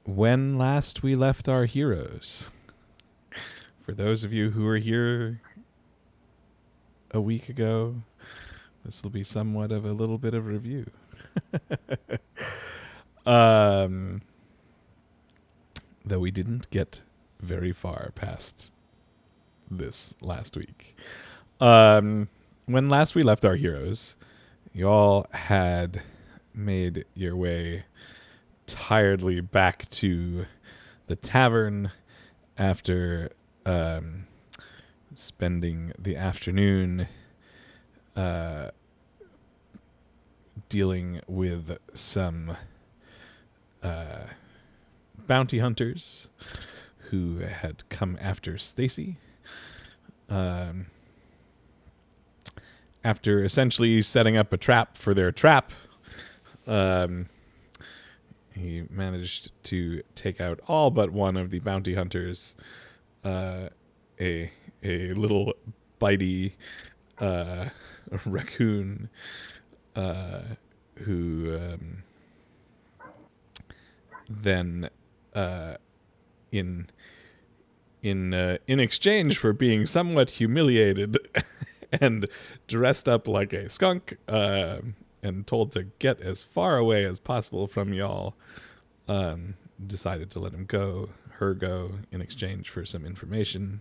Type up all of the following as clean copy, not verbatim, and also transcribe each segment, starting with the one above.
when last we left our heroes. For those of you who were here a week ago, this will be somewhat of a little bit of review. um, though we didn't get very far past this last week. When last we left our heroes, you all had made your way tiredly back to the tavern after spending the afternoon dealing with some bounty hunters who had come after Stacy. After essentially setting up a trap for their trap, he managed to take out all but one of the bounty hunters, a little bitey raccoon who then in exchange for being somewhat humiliated and dressed up like a skunk and told to get as far away as possible from y'all, decided to let her go in exchange for some information.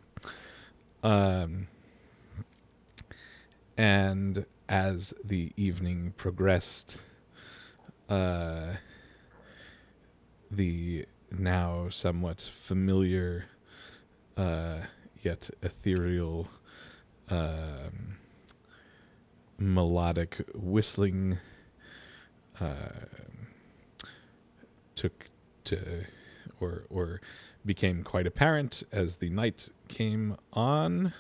And as the evening progressed, the now somewhat familiar yet ethereal melodic whistling took to or became quite apparent as the night came on.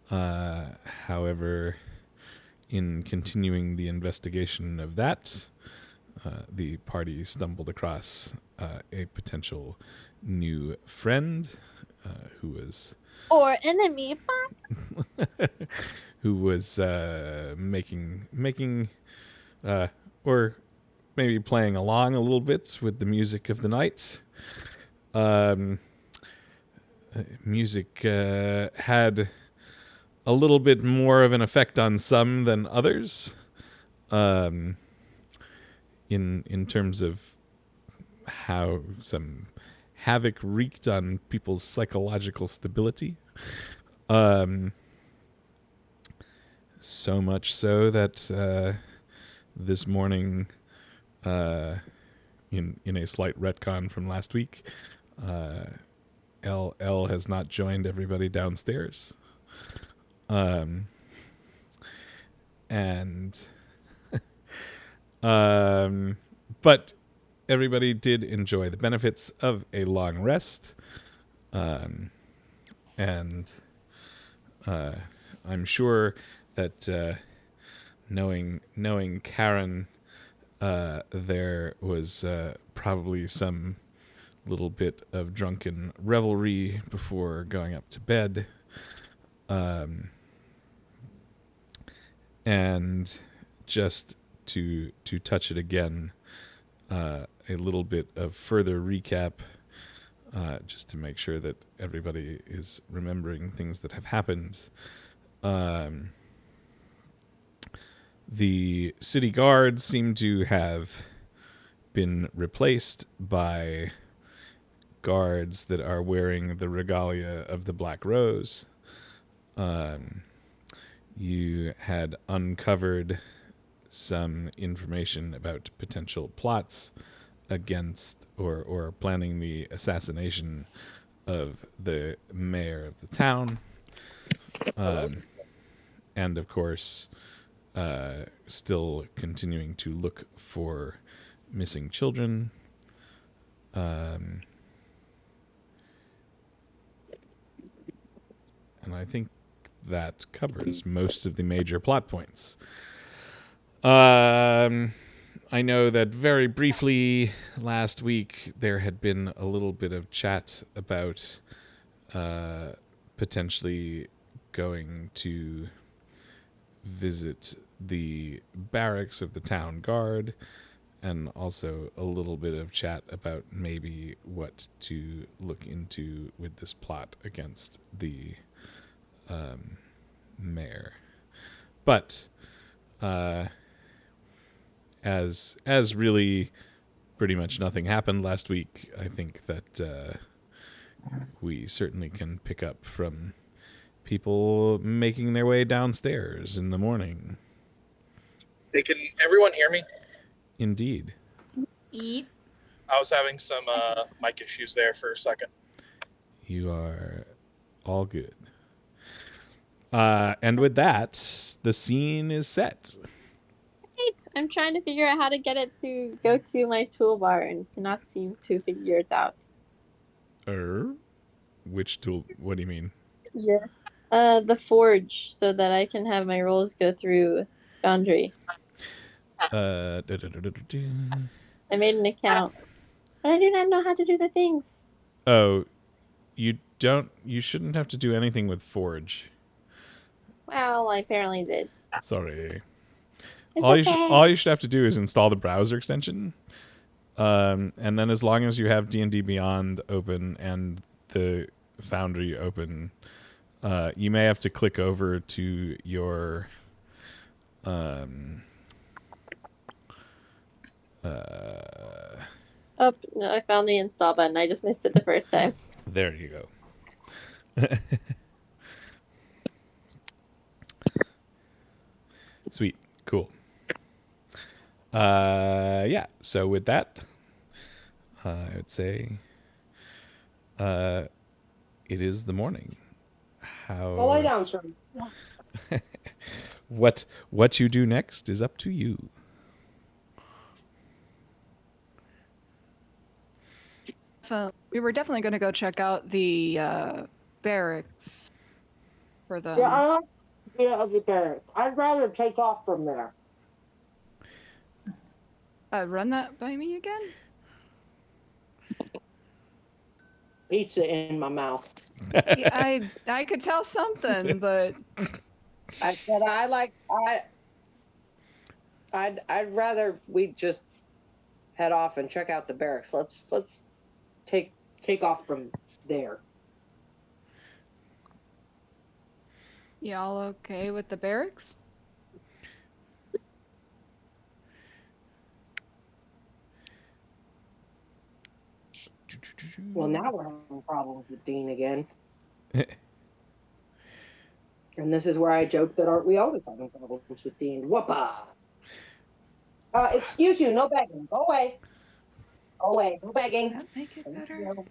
However, in continuing the investigation of that, the party stumbled across a potential new friend who was or enemy. who was making or maybe playing along a little bit with the music of the night. Music had a little bit more of an effect on some than others, in terms of how some havoc wreaked on people's psychological stability. So much so that this morning, in a slight retcon from last week, L has not joined everybody downstairs. But everybody did enjoy the benefits of a long rest. And I'm sure that knowing CHaron, there was probably some little bit of drunken revelry before going up to bed. And just to touch it again, a little bit of further recap, just to make sure that everybody is remembering things that have happened. The city guards seem to have been replaced by guards that are wearing the regalia of the Black Rose. You had uncovered some information about potential plots against or planning the assassination of the mayor of the town. And of course, still continuing to look for missing children. And I think that covers most of the major plot points. I know that very briefly last week there had been a little bit of chat about potentially going to visit the barracks of the town guard and also a little bit of chat about maybe what to look into with this plot against the mayor. But as really pretty much nothing happened last week, I think that we certainly can pick up from people making their way downstairs in the morning. Can everyone hear me? Indeed. Eat. I was having some mic issues there for a second. You are all good. And with that, the scene is set. Great. I'm trying to figure out how to get it to go to my toolbar and cannot seem to figure it out. Which tool? What do you mean? Yeah. The forge, so that I can have my rolls go through Foundry. I made an account, but I do not know how to do the things. Oh, you shouldn't have to do anything with Forge. Well, I apparently did. Sorry. It's all okay. all you should have to do is install the browser extension. And then as long as you have D&D Beyond open and the Foundry open, you may have to click over to your Oh, no, I found the install button. I just missed it the first time. There you go. Sweet. Cool. Yeah. So with that, I would say it is the morning. Go lay down, sir. What you do next is up to you. We were definitely going to go check out the barracks for them. Yeah, I like the idea of the barracks. I'd rather take off from there. Run that by me again? Pizza in my mouth. Yeah, I could tell something, but I said I'd rather we just head off and check out the barracks. Let's take off from there. y'all okay with the barracks? Well, now we're having problems with Dean again. And this is where I joke that aren't we always having problems with Dean? Whoopa! Excuse you, no begging. Go away. Go away. No begging. Does that make it better? No.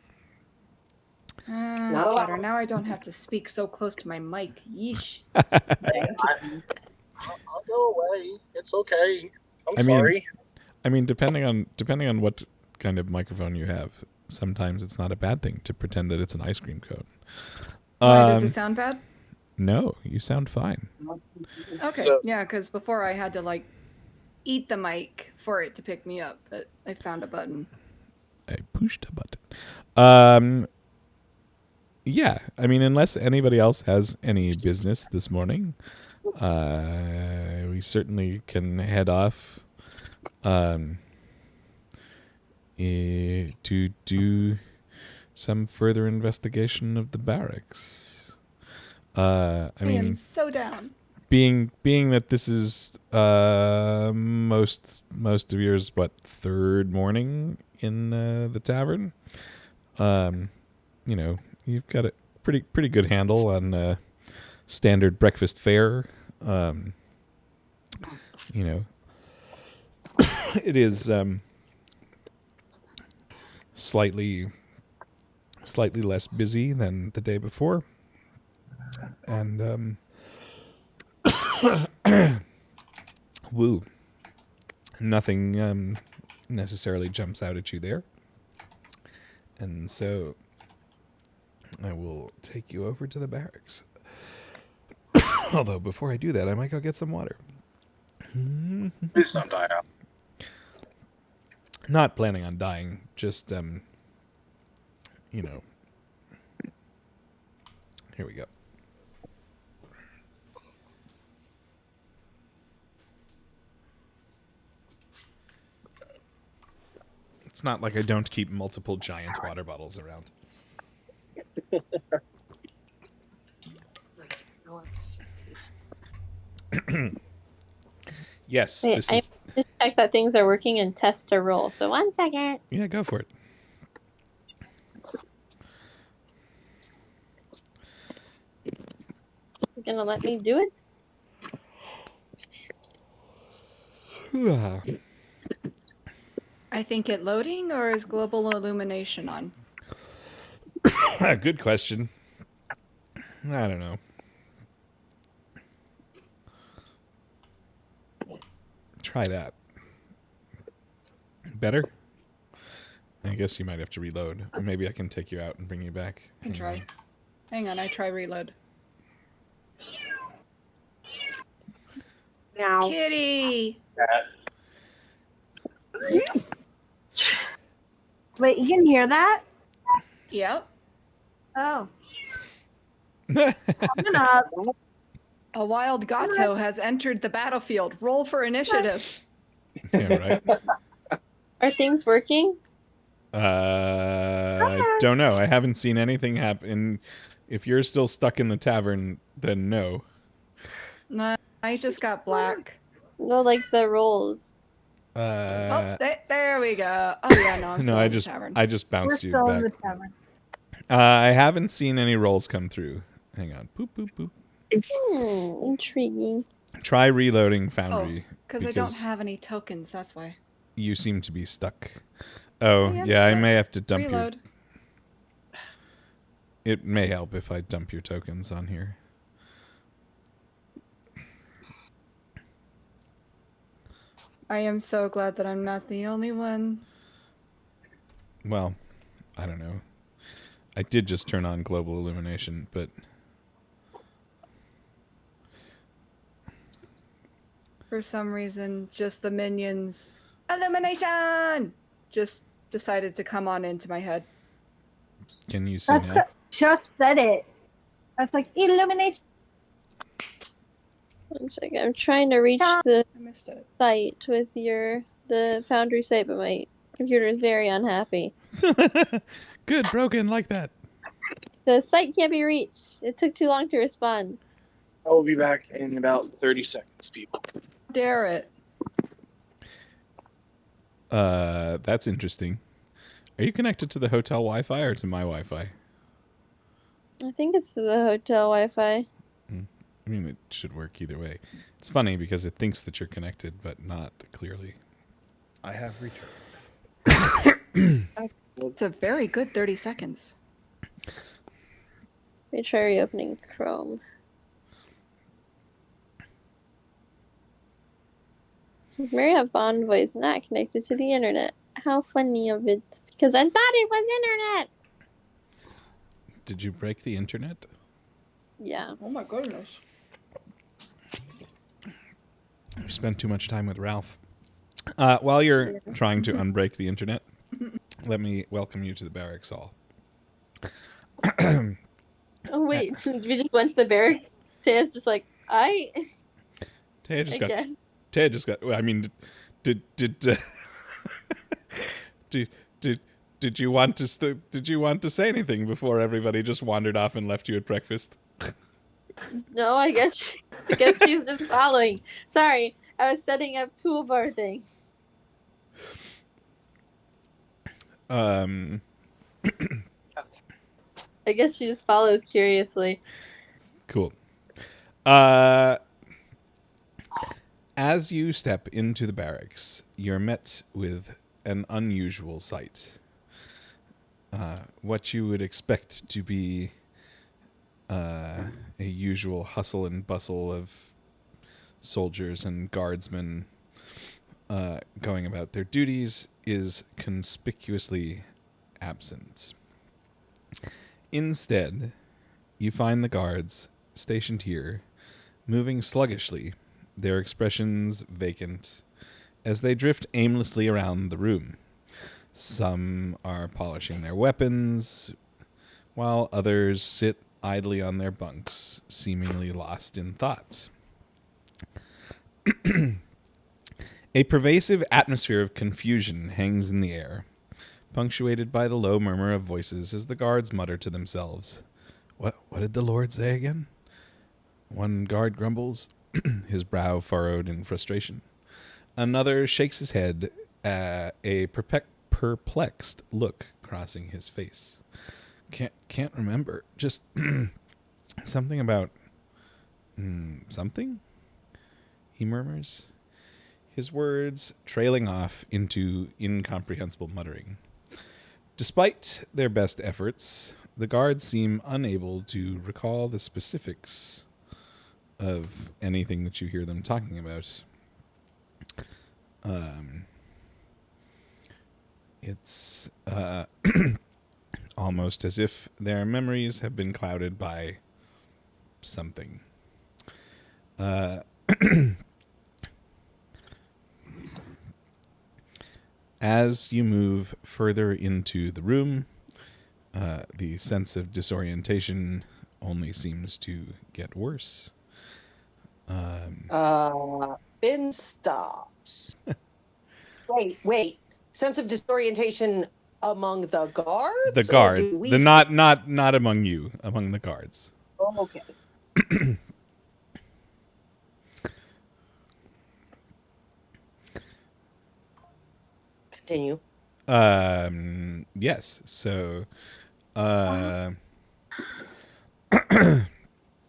That's better. Now I don't have to speak so close to my mic. Yeesh. I'll go away. It's okay. I'm sorry. I mean, depending on what kind of microphone you have, sometimes it's not a bad thing to pretend that it's an ice cream cone. Why, does it sound bad? No, you sound fine. Okay, So- yeah, because before I had to eat the mic for it to pick me up, but I found a button. I pushed a button. Yeah, I mean, unless anybody else has any business this morning, we certainly can head off to do some further investigation of the barracks. I I mean, am so down. being that this is most of yours third morning in the tavern, you've got a pretty good handle on standard breakfast fare. It is slightly less busy than the day before, and woo, nothing necessarily jumps out at you there, and so I will take you over to the barracks. Although before I do that, I might go get some water. Please don't die out. Not planning on dying, just here we go. It's not like I don't keep multiple giant water bottles around. Yes, Wait, this I is... just check that things are working and test a roll. So 1 second. Yeah, go for it. It's gonna let me do it. I think it loading, or is global illumination on? Good question. I don't know. Try that. Better? I guess you might have to reload. Maybe I can take you out and bring you back. I can Hang try. on. Hang on, I try reload. Now, Kitty! Wait, you can hear that? Yep. Oh. Coming up. A wild Gato has entered the battlefield. Roll for initiative. Yeah, right. Are things working? I don't know. I haven't seen anything happen. If you're still stuck in the tavern, then no. Nah, I just got black. No, like the rolls. There we go. Oh yeah, no, I'm no, still I in the just tavern. We're bounced you still in the back. tavern. I haven't seen any rolls come through. Hang on. Boop boop boop. Intriguing. Try reloading Foundry. Because I don't have any tokens, that's why. You seem to be stuck. Oh, I am yeah, I stuck. may have to dump Reload. It may help if I dump your tokens on here. I am so glad that I'm not the only one. Well, I don't know. I did just turn on global illumination, but... For some reason, just the minions. Illumination! Just decided to come on into my head. Can you see now? Just said it. I was like, illumination. 1 second. I'm trying to reach the I missed it. site with the Foundry site, but my computer is very unhappy. Good, broken, like that. The site can't be reached. It took too long to respond. I will be back in about 30 seconds, people. Dare it. That's interesting. Are you connected to the hotel Wi-Fi or to my Wi-Fi? I think it's the hotel Wi-Fi. I mean, it should work either way. It's funny because it thinks that you're connected, but not clearly. I have returned. It's a very good 30 seconds. Let me try reopening Chrome. Says Marriott Bonvoy is not connected to the internet. How funny of it. Because I thought it was internet! Did you break the internet? Yeah. Oh my goodness. I've spent too much time with Ralph. While you're trying to unbreak the internet, let me welcome you to the Barracks Hall. Oh, wait. We just went to the barracks? Taya's just like, I guess. Taya just got. I mean, did did you want to say anything before everybody just wandered off and left you at breakfast? No, I guess she's just following. Sorry, I was setting up toolbar things. I guess she just follows curiously. Cool. As you step into the barracks, you're met with an unusual sight. What you would expect to be a usual hustle and bustle of soldiers and guardsmen going about their duties is conspicuously absent. Instead, you find the guards stationed here, moving sluggishly, their expressions vacant, as they drift aimlessly around the room. Some are polishing their weapons, while others sit idly on their bunks, seemingly lost in thought. A pervasive atmosphere of confusion hangs in the air, punctuated by the low murmur of voices as the guards mutter to themselves. What did the Lord say again? One guard grumbles, his brow furrowed in frustration. Another shakes his head, a perplexed look crossing his face. Can't remember. Just something about something? He murmurs, his words trailing off into incomprehensible muttering. Despite their best efforts, the guards seem unable to recall the specifics of anything that you hear them talking about. It's almost as if their memories have been clouded by something. As you move further into the room, the sense of disorientation only seems to get worse. Finn stops. Wait. Sense of disorientation among the guards? The guards. Not among you, among the guards. Oh, okay. Continue. Yes. So, The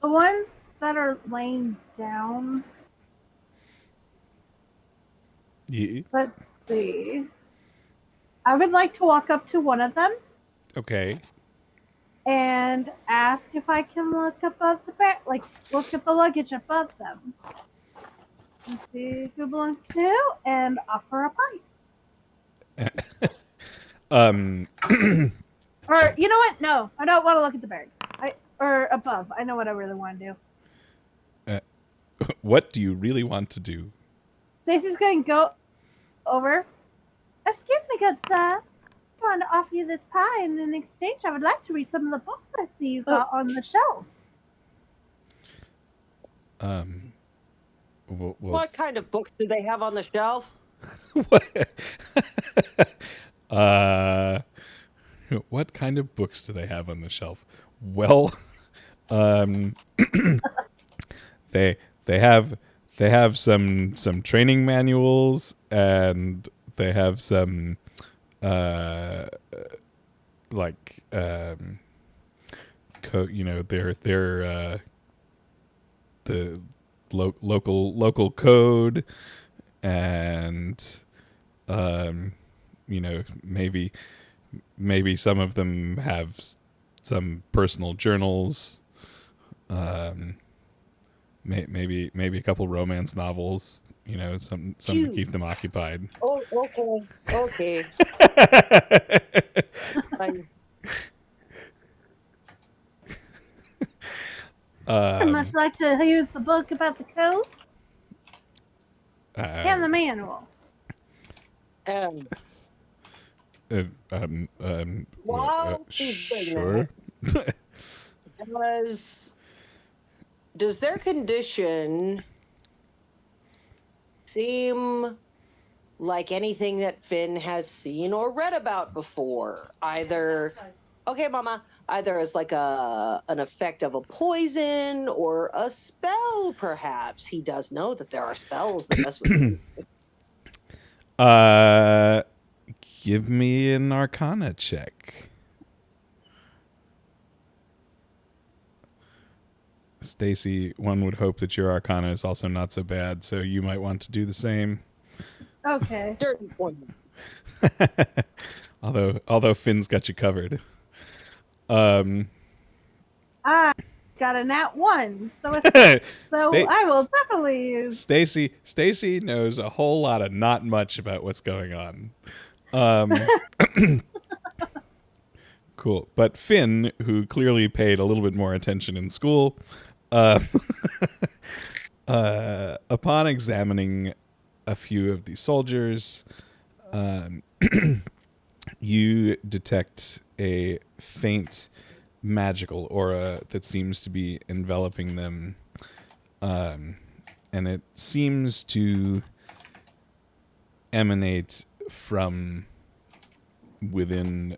ones that are laying down. Let's see. I would like to walk up to one of them okay. and ask if I can look above the back, look at the luggage above them and see who belongs to who, and offer a pint. Or you know what? No, I don't want to look at the bags. Or above. I know what I really want to do. What do you really want to do? Stacey's going to go over. Excuse me, good sir. I want to offer you this pie, and in exchange, I would like to read some of the books I see you got on the shelf. What kind of books do they have on the shelf? What kind of books do they have on the shelf? Well, they have some training manuals, and they have some they're the local code, and maybe some of them have some personal journals, maybe a couple romance novels, something to keep them occupied. Oh, okay. I'd much like to use the book about the code and the manual. Sure. Does their condition seem like anything that Finn has seen or read about before? Either as like an effect of a poison or a spell, perhaps. He does know that there are spells that mess with him. Give me an Arcana check. Stacy, one would hope that your Arcana is also not so bad, so you might want to do the same. Okay. Dirty 20. although Finn's got you covered. I got a nat 1, so I will definitely use. Stacy knows a whole lot of not much about what's going on. Cool. But Finn, who clearly paid a little bit more attention in school, upon examining a few of the soldiers, you detect a faint magical aura that seems to be enveloping them, and it seems to emanate from within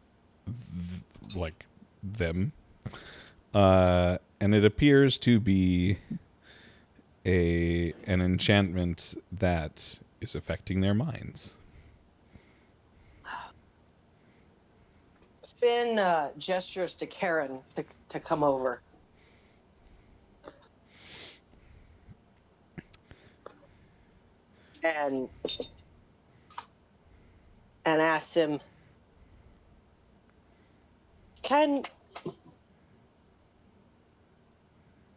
like them, and it appears to be an enchantment that is affecting their minds. Finn gestures to CHaron to come over. And asks him,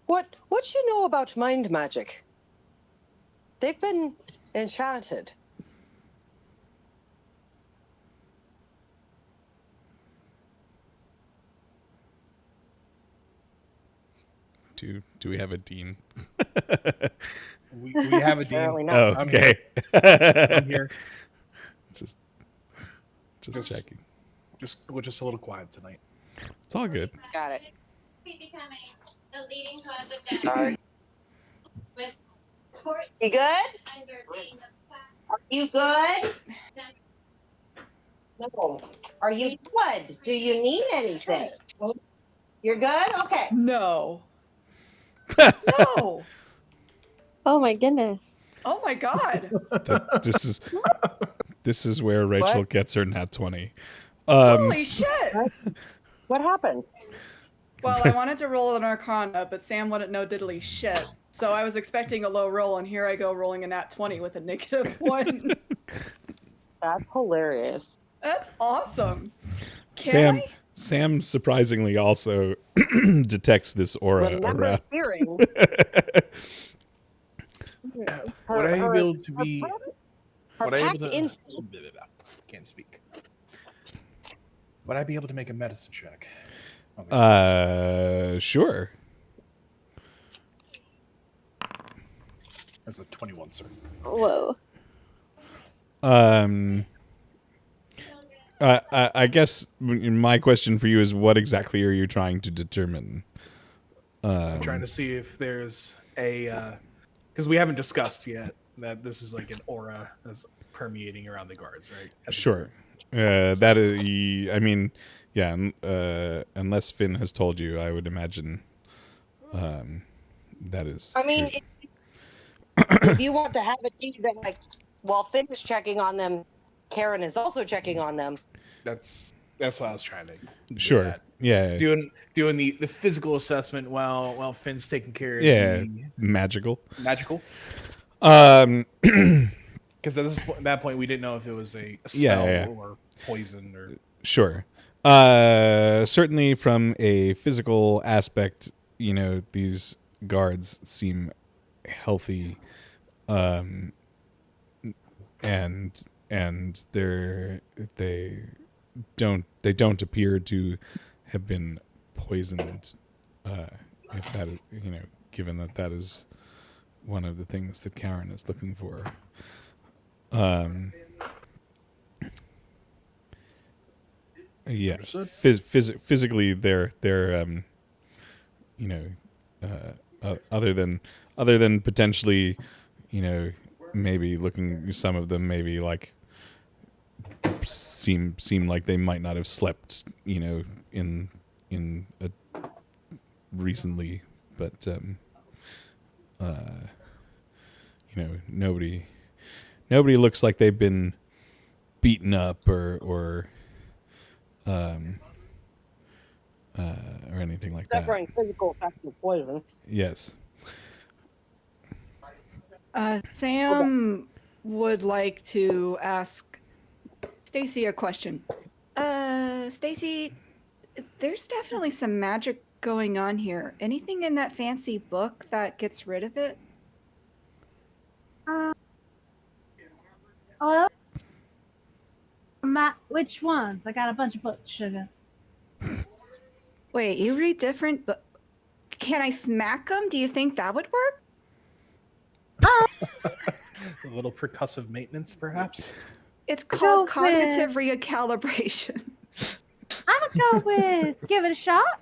what you know about mind magic? They've been enchanted. Do we have a dean? We have a dean. Apparently not. Oh, I'm okay. I'm here. Just Just- checking. We're just a little quiet tonight. It's all good. Got it. Becoming the leading cause of Sorry. with You good? under being the fast Are you good? No. Are you good? Do you need anything? You're good? Okay. No. No. Oh my goodness. Oh my god. This is where Rachel What? gets her nat 20. Holy shit. What happened? Well, I wanted to roll an Arcana, but Sam wouldn't know diddly shit. So I was expecting a low roll, and here I go rolling a nat 20 with a -1. That's hilarious. That's awesome. Can Sam surprisingly also detects this aura Remember around. hearing. Would I be able to be? Her Would I packed able to? instinct. Can't speak. Would I be able to make a medicine check? Sure. That's a 21, sir. Whoa. I guess my question for you is, what exactly are you trying to determine? I'm trying to see if there's a, because we haven't discussed yet that this is like an aura that's permeating around the guards, right? Sure. That is, I mean, yeah. Unless Finn has told you, I would imagine that is. I mean, true. if you want to have it be that, like, while Finn is checking on them, CHaron is also checking on them. That's what I was trying to. Sure. At. Yeah. Doing the physical assessment while Finn's taking care of Yeah. the Magical. magical. Because at that point we didn't know if it was a spell or poison or. Sure. Certainly from a physical aspect, you know, these guards seem healthy, and they don't appear to have been poisoned. If that is, you know, given that is one of the things that CHaron is looking for. Yeah, physically, they're you know, other than potentially, you know, maybe looking, some of them maybe like seem like they might not have slept, you know, in a recently, but you know, nobody looks like they've been beaten up or anything like Suffering that. physical effects of poison. Yes. Sam would like to ask Stacy a question. Stacy, there's definitely some magic going on here. Anything in that fancy book that gets rid of it? Well, which ones? I got a bunch of books, sugar. Wait, you read different, but can I smack them? Do you think that would work? A little percussive maintenance, perhaps. It's called Go cognitive recalibration. I'm gonna go with give it a shot.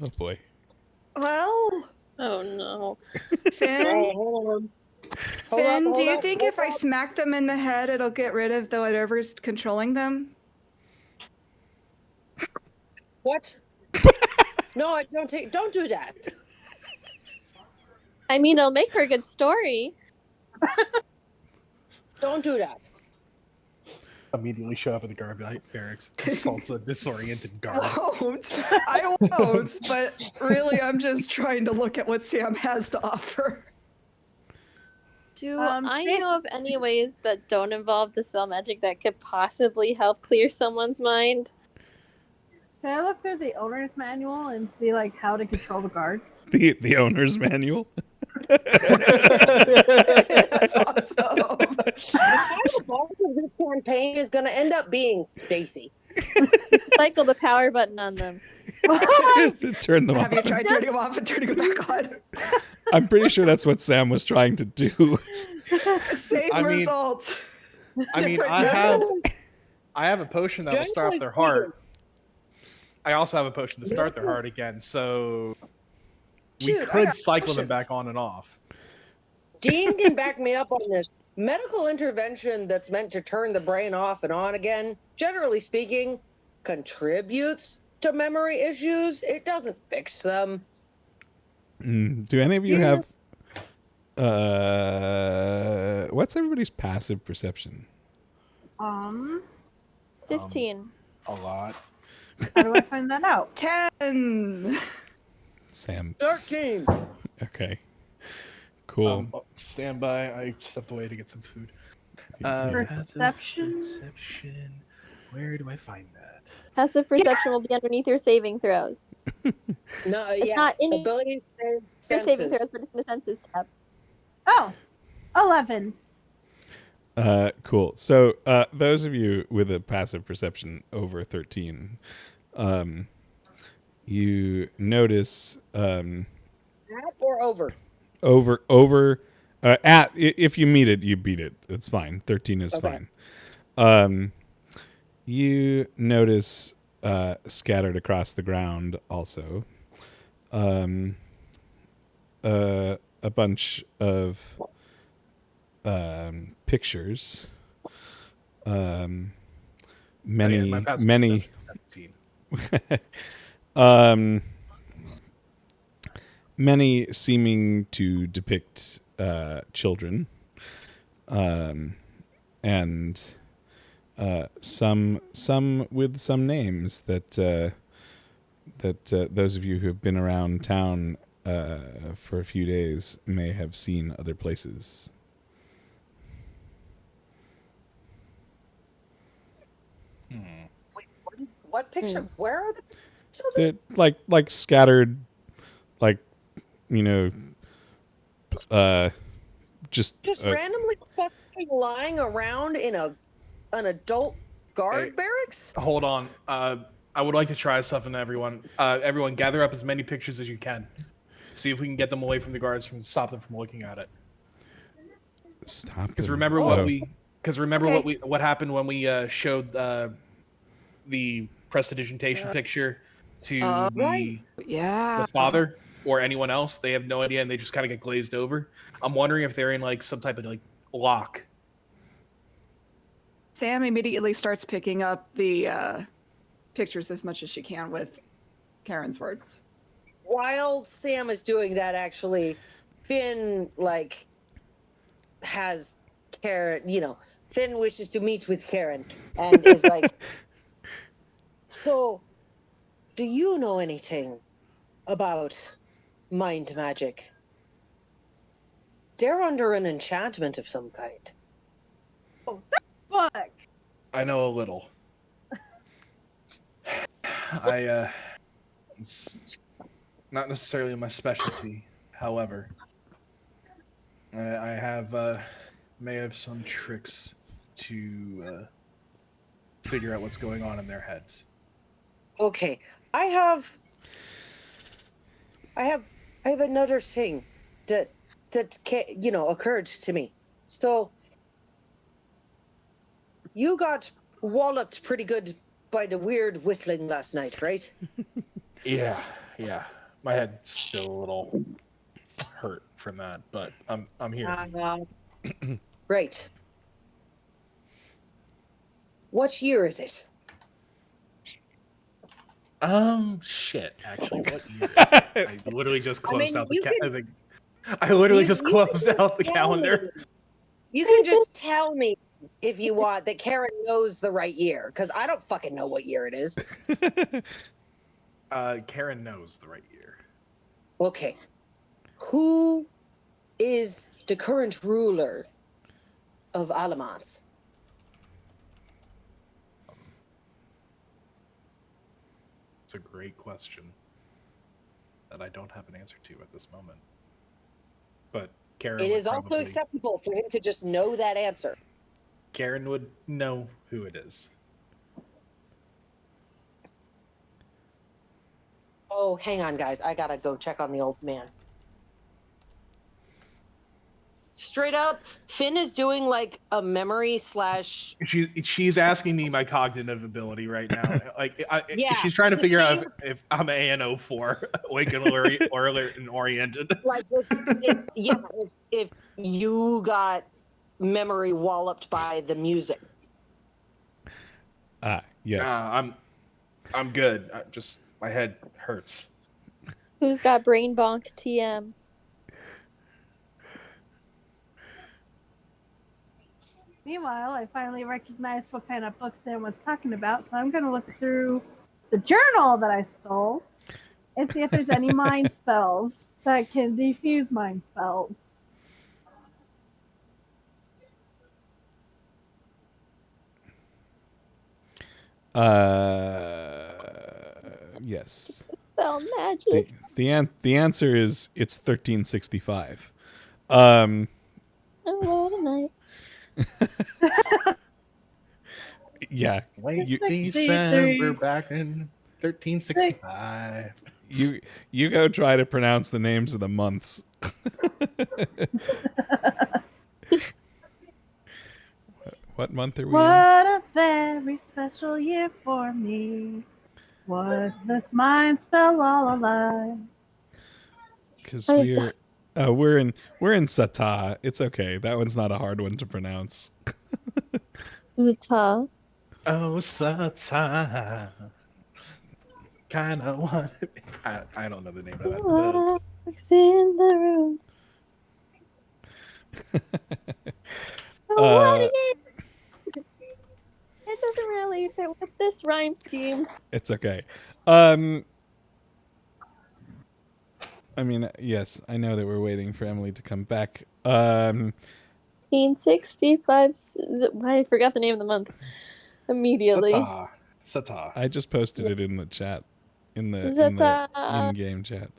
Oh boy. Well, Oh no. Finn, Hold Finn, on, do you hold think on. if I smack them in the head, it'll get rid of whatever's controlling them? What? No, I don't take. Don't do that. I mean, it'll make for a good story. Don't do that. Immediately show up at the guard barracks, assaults a disoriented guard. I won't, but really, I'm just trying to look at what Sam has to offer. Do Um, I it- know of any ways that don't involve dispel magic that could possibly help clear someone's mind? Should I look through the owner's manual and see like how to control the guards? The owner's manual. That's awesome. The boss of this campaign is going to end up being Stacy. Cycle the power button on them. Turn them off. Have you tried turning them off and turning them back on? I'm pretty sure that's what Sam was trying to do. Same I mean- result. I mean, Different I have a potion that will start Generally their heart. I also have a potion to start their heart again, so we Shoot, I could got cycle them potions. back on and off. Dean can back me up on this. Medical intervention that's meant to turn the brain off and on again, generally speaking, contributes to memory issues. It doesn't fix them. Do any of you have? What's everybody's passive perception? 15. A lot. How do I find that out? 10. Sam. 13. Okay. Cool. Stand by. I stepped away to get some food. Yeah. Passive Perception. perception. Where do I find that? Passive perception will be underneath your saving throws. No, It's yeah. not in Ability saves your saving senses. throws, but it's in the senses tab. Oh, 11. Cool. So, those of you with a passive perception over 13, you notice At or over? if you meet it, you beat it. It's fine. 13 is Okay. fine. You notice scattered across the ground also a bunch of pictures. My Many passive many perception is 17. many seeming to depict children, and some with some names that those of you who have been around town for a few days may have seen other places. Wait, what picture? Where are the They're like scattered, like, just randomly fucking lying around in an adult guard Hey. barracks? Hold on. I would like to try something, everyone. Everyone, gather up as many pictures as you can. See if we can get them away from the guards, stop them from looking at it. stop. Because them. remember Oh. what happened when we showed the prestidigitation picture to Right. Yeah. the father or anyone else. They have no idea and they just kind of get glazed over. I'm wondering if they're in like some type of like lock. Sam immediately starts picking up the pictures as much as she can with Karen's words. While Sam is doing that, actually, Finn has Karen. Finn wishes to meet with Karen and is like, "So, do you know anything about mind magic? They're under an enchantment of some kind." Fuck. I know a little. It's not necessarily my specialty. However, I may have some tricks to figure out what's going on in their heads. Okay, I have another thing that occurred to me. So you got walloped pretty good by the weird whistling last night, right? Yeah. My head's still a little hurt from that, but I'm here. Right. What year is it? Shit. Actually, what year is it? I literally just closed out the calendar. I literally just closed out the calendar. You can just tell me if you want that Karen knows the right year, because I don't fucking know what year it is. Karen knows the right year. Okay. Who is the current ruler of Alamas? It's a great question that I don't have an answer to at this moment. But Karen It would is also probably, acceptable for him to just know that answer. Karen would know who it is. Oh, hang on, guys. I gotta go check on the old man. Straight up, Finn is doing like a memory slash. She's asking me my cognitive ability right now. Yeah, she's trying to the figure out same- if I'm ANO4, awake and alert and oriented. Like, if you got memory walloped by the music. Yes. I'm good. My head hurts. Who's got brain bonk TM? Meanwhile, I finally recognized what kind of book Sam was talking about, so I'm going to look through the journal that I stole and see if there's any mind spells that can defuse mind spells. Yes. Spell magic. The answer is it's 1365. Oh, what a night. Yeah. Late December back in 1365. You go try to pronounce the names of the months. What month are we in? What a very special year for me. Was this mind spell all a lie? Because we're in Sata. It's okay. That one's not a hard one to pronounce. Zata. Oh, Satan. Kind of want to be. I don't know the name of that book. Walks in the room. What again? It doesn't really fit with this rhyme scheme. It's okay. I mean, yes, I know that we're waiting for Emily to come back. 1865. I forgot the name of the month immediately. Sata. I just posted it in the chat, in the Zata. in-game chat.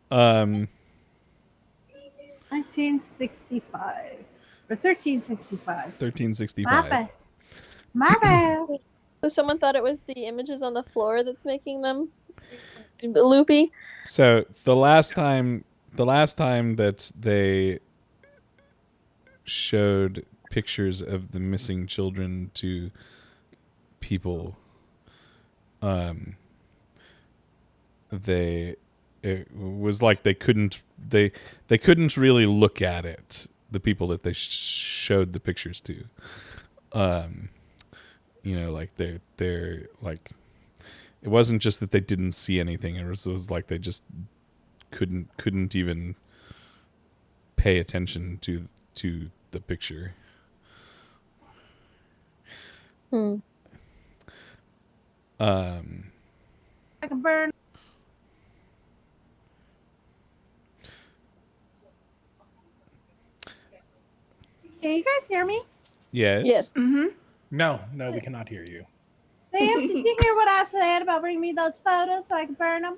1965. Or 1365. 1365. My bad. So someone thought it was the images on the floor that's making them loopy. So the last time that they showed pictures of the missing children to people, it was like they couldn't really look at it. The people that they showed the pictures to, like they're like, it wasn't just that they didn't see anything. It was like they just couldn't even pay attention to the picture. Hmm. I can burn. Can you guys hear me? Yes. Yes. Mm-hmm. No, we cannot hear you. Sam, did you hear what I said about bringing me those photos so I can burn them?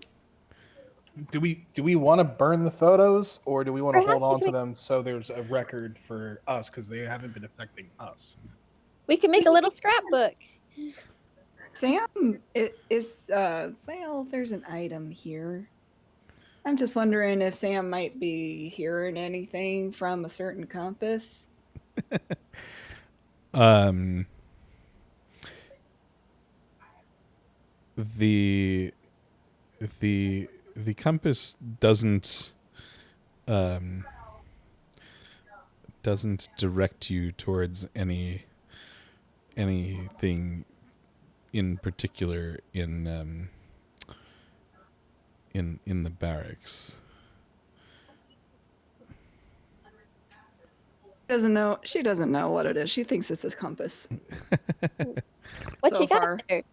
Do we want to burn the photos, or do we want to Perhaps hold on we to can- them so there's a record for us, because they haven't been affecting us? We can make a little scrapbook. Sam, it is well, there's an item here. I'm just wondering if Sam might be hearing anything from a certain compass. The compass doesn't direct you towards anything in particular in in the barracks. She doesn't know what it is. She thinks it's a compass. What So you got far. there?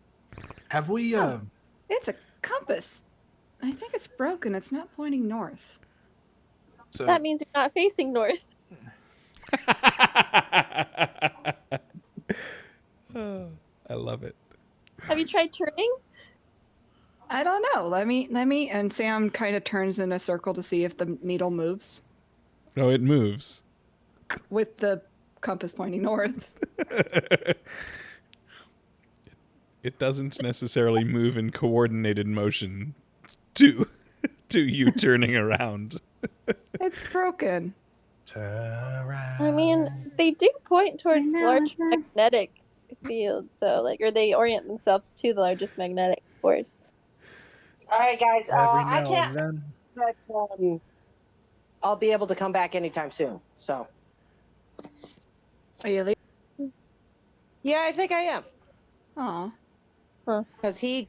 Have we? Oh. It's a compass. I think it's broken. It's not pointing north. So That means you're not facing north. Oh, I love it. Have you tried turning? I don't know. Let me. And Sam kind of turns in a circle to see if the needle moves Oh, it moves. with the compass pointing north. It doesn't necessarily move in coordinated motion to you turning around. It's broken. I mean, they do point towards large magnetic fields, so or they orient themselves to the largest magnetic force. All right, guys. every I now can't. and then. But, I'll be able to come back anytime soon. So Are you leaving? yeah, I think I am. Aw. Because he,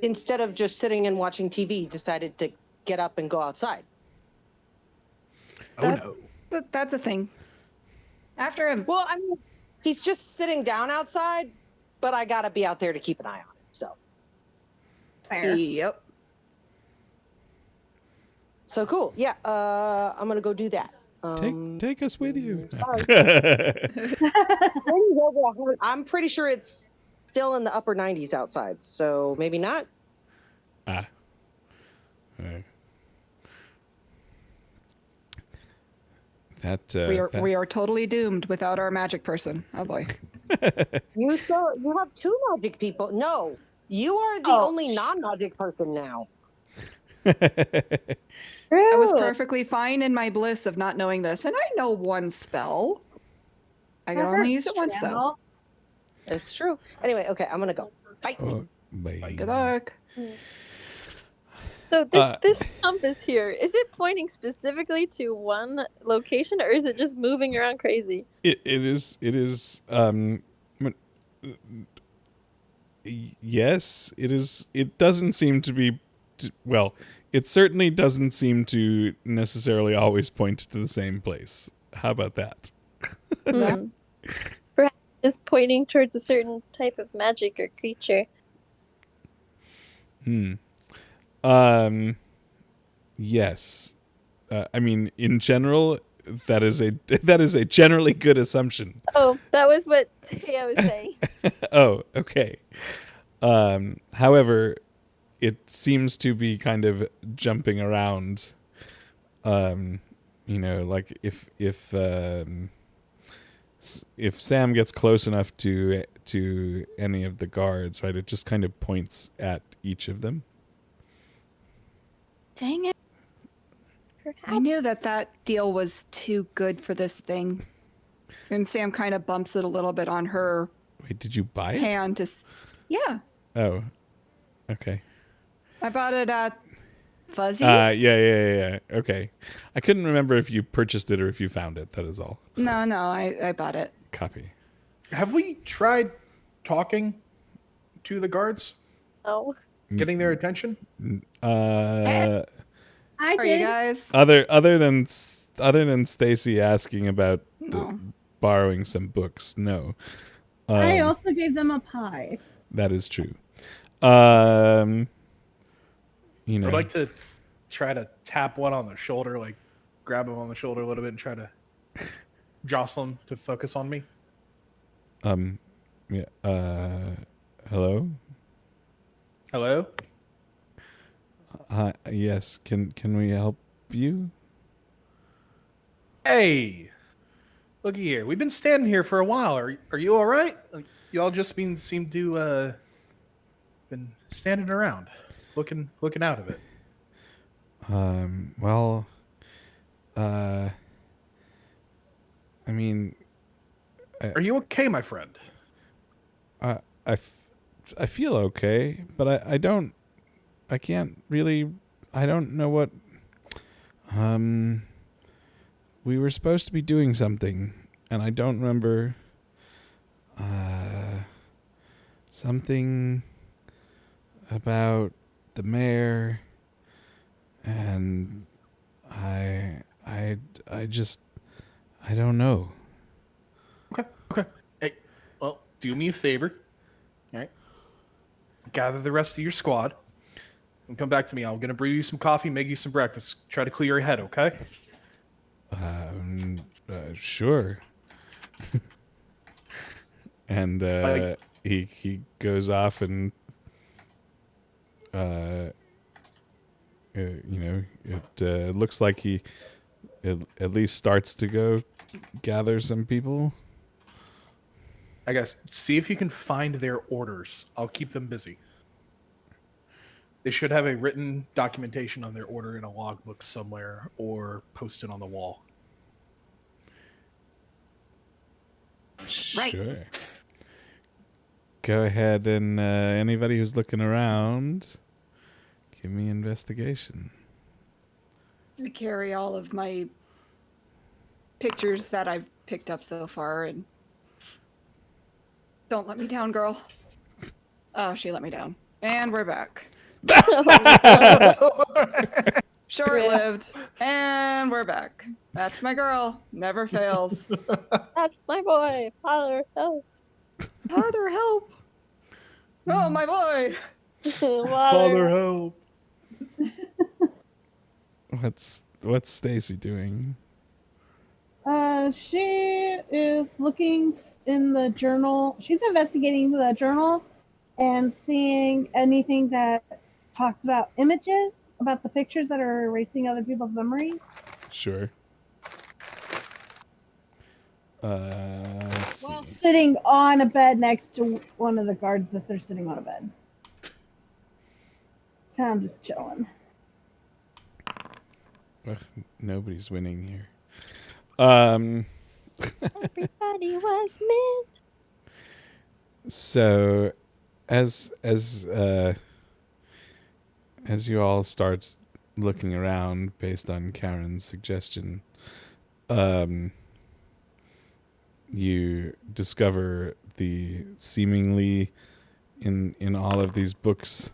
instead of just sitting and watching TV, decided to get up and go outside. Oh no. That's a thing. After him. Well, I mean, he's just sitting down outside, but I gotta be out there to keep an eye on him. So Fair. Yep. so cool. Yeah, I'm gonna go do that. Take us with you. Sorry. I'm pretty sure it's still in the upper 90s outside, so maybe not. Ah. Right. We are totally doomed without our magic person. Oh boy. You have two magic people. No, you are the only non-magic person now. I was perfectly fine in my bliss of not knowing this, and I know one spell. I can only use it once though. It's true. Anyway, okay, I'm gonna go. Bye. Oh, bye. Good luck. So this compass here, is it pointing specifically to one location, or is it just moving around crazy? It is yes, it is. It doesn't seem to be well, it certainly doesn't seem to necessarily always point to the same place. How about that? Perhaps it's pointing towards a certain type of magic or creature. Yes. I mean, in general, that is a generally good assumption. Oh, that was what I was saying. Oh, okay. However, it seems to be kind of jumping around. Like if Sam gets close enough to any of the guards, right, it just kind of points at each of them. Dang it. Perhaps. I knew that deal was too good for this thing. And Sam kind of bumps it a little bit on her Wait, did you buy it? hand. Yeah. Oh, okay. I bought it at Fuzzy's. Yeah. Okay. I couldn't remember if you purchased it or if you found it. That is all. No, I bought it. Copy. Have we tried talking to the guards? Oh. Getting their attention? I Are did. you guys? Other than Stacy asking about No. borrowing some books, no. I also gave them a pie. That is true. I'd like to try to tap one on the shoulder, like grab him on the shoulder a little bit and try to jostle him to focus on me. Yeah. Hello? Hello? Yes. Can we help you? Hey! Looky here. We've been standing here for a while. Are you all right? Y'all just seem to been standing around, looking out of it. Well, I mean, Are you okay, my friend? I feel okay, but I don't know what, we were supposed to be doing something, and I don't remember, something about the mayor, And I don't know. Okay. Hey, well, do me a favor. All right. Gather the rest of your squad and come back to me. I'm gonna brew you some coffee, make you some breakfast. Try to clear your head, okay? Sure. And he goes off and it looks like he at least starts to go gather some people. I guess see if you can find their orders. I'll keep them busy. They should have a written documentation on their order in a logbook somewhere or posted on the wall. Right. Sure. Go ahead and anybody who's looking around, give me investigation. I carry all of my pictures that I've picked up so far, and don't let me down, girl. Oh, she let me down. And we're back. Short-lived. And we're back. That's my girl. Never fails. That's my boy. Father, help. Father, help. Oh, my boy. Father. help. What's Stacy doing? She is looking in the journal. She's investigating the journal and seeing anything that talks about images, about the pictures that are erasing other people's memories. Sure. Let's While see. sitting on a bed next to one of the guards if they're sitting on a bed. Kind of just chilling. Ugh, nobody's winning here. Everybody was men. So, as you all start looking around based on Charon's suggestion, you discover the seemingly in all of these books.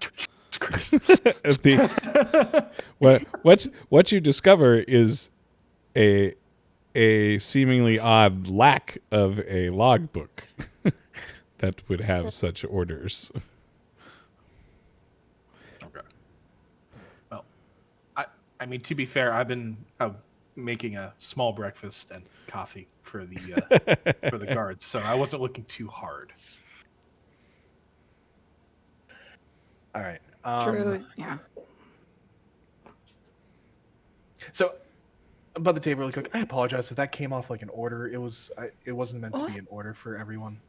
What you discover is a seemingly odd lack of a logbook that would have such orders. Okay. Well, I mean, to be fair, I've been making a small breakfast and coffee for the guards, so I wasn't looking too hard. All right. True. Yeah. So, above the table, really quick, I apologize if that came off like an order. It wasn't meant to be an order for everyone.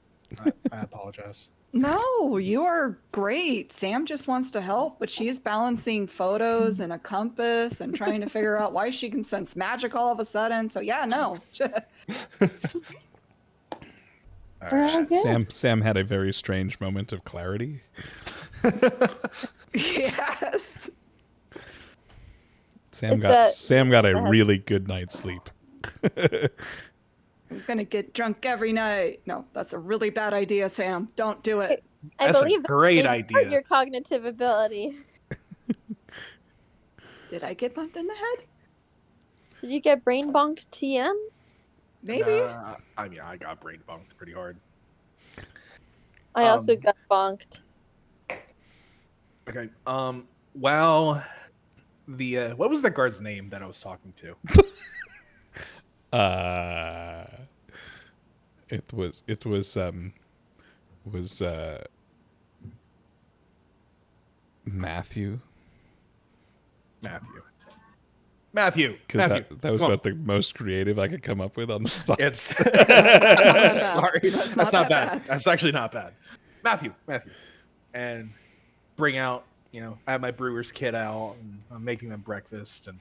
I apologize. No, you are great. Sam just wants to help, but she's balancing photos and a compass and trying to figure out why she can sense magic all of a sudden. So yeah, no. All right. Sam had a very strange moment of clarity. Yes. Sam got a really good night's sleep. I'm gonna get drunk every night. No, that's a really bad idea, Sam. Don't do it. I That's a believe great that's part of idea. your cognitive ability. Did I get bumped in the head? Did you get brain bonked TM? Maybe. I mean, I got brain bunked pretty hard. I also got bonked. Okay. Well, the what was the guard's name that I was talking to? It was Matthew. Matthew. That was about the most creative I could come up with on the spot. It's sorry. That's That's not not that bad. bad. That's actually not bad. Matthew. And bring out, I have my brewer's kit out and I'm making them breakfast and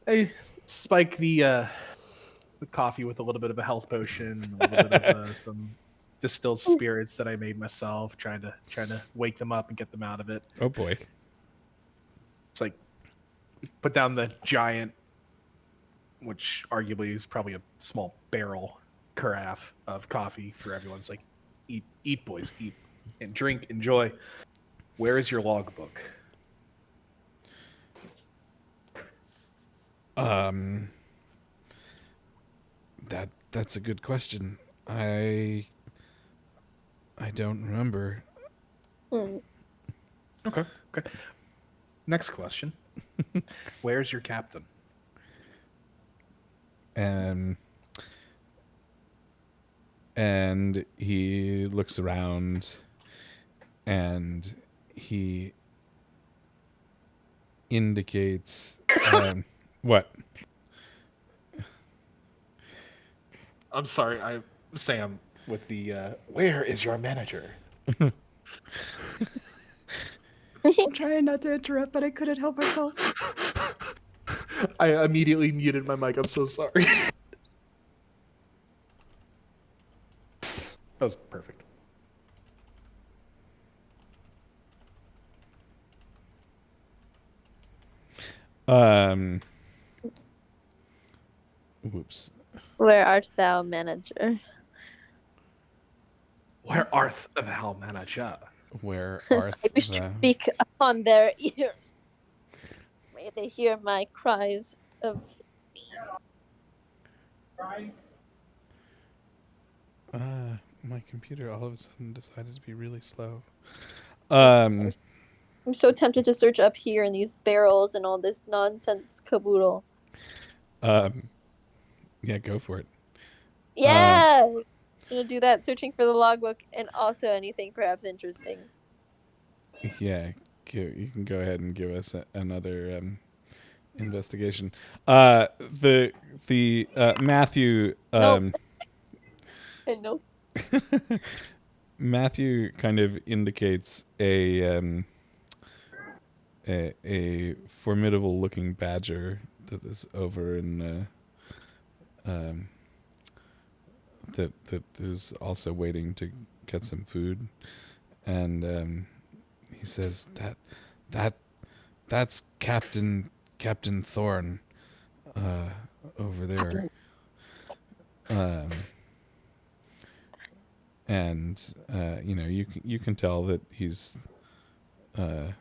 I spike the coffee with a little bit of a health potion and a little bit of some distilled spirits that I made myself, trying to wake them up and get them out of it. Oh boy. It's like put down the giant, which arguably is probably a small barrel carafe of coffee for everyone. It's like, eat, boys, eat and drink, enjoy. Where is your logbook? Um, that's a good question. I don't remember. Hmm. Okay. Okay. Next question. Where's your captain? And he looks around and he indicates what? I'm sorry, Sam with the where is your manager? I'm trying not to interrupt, but I couldn't help myself. I immediately muted my mic. I'm so sorry. That was perfect. Whoops. Where art thou, manager? Where art thou, manager? Where I art wish to thou? speak upon their ears. May they hear my cries of My computer all of a sudden decided to be really slow. I'm so tempted to search up here in these barrels and all this nonsense caboodle. Yeah, go for it. Yeah! I'm gonna do that, searching for the logbook and also anything perhaps interesting. Yeah, you can go ahead and give us another investigation. The Matthew. Nope. And nope. Matthew kind of indicates a formidable looking badger that is over in that is also waiting to get some food, and he says that's Captain Thorne over there. And you can tell that he's an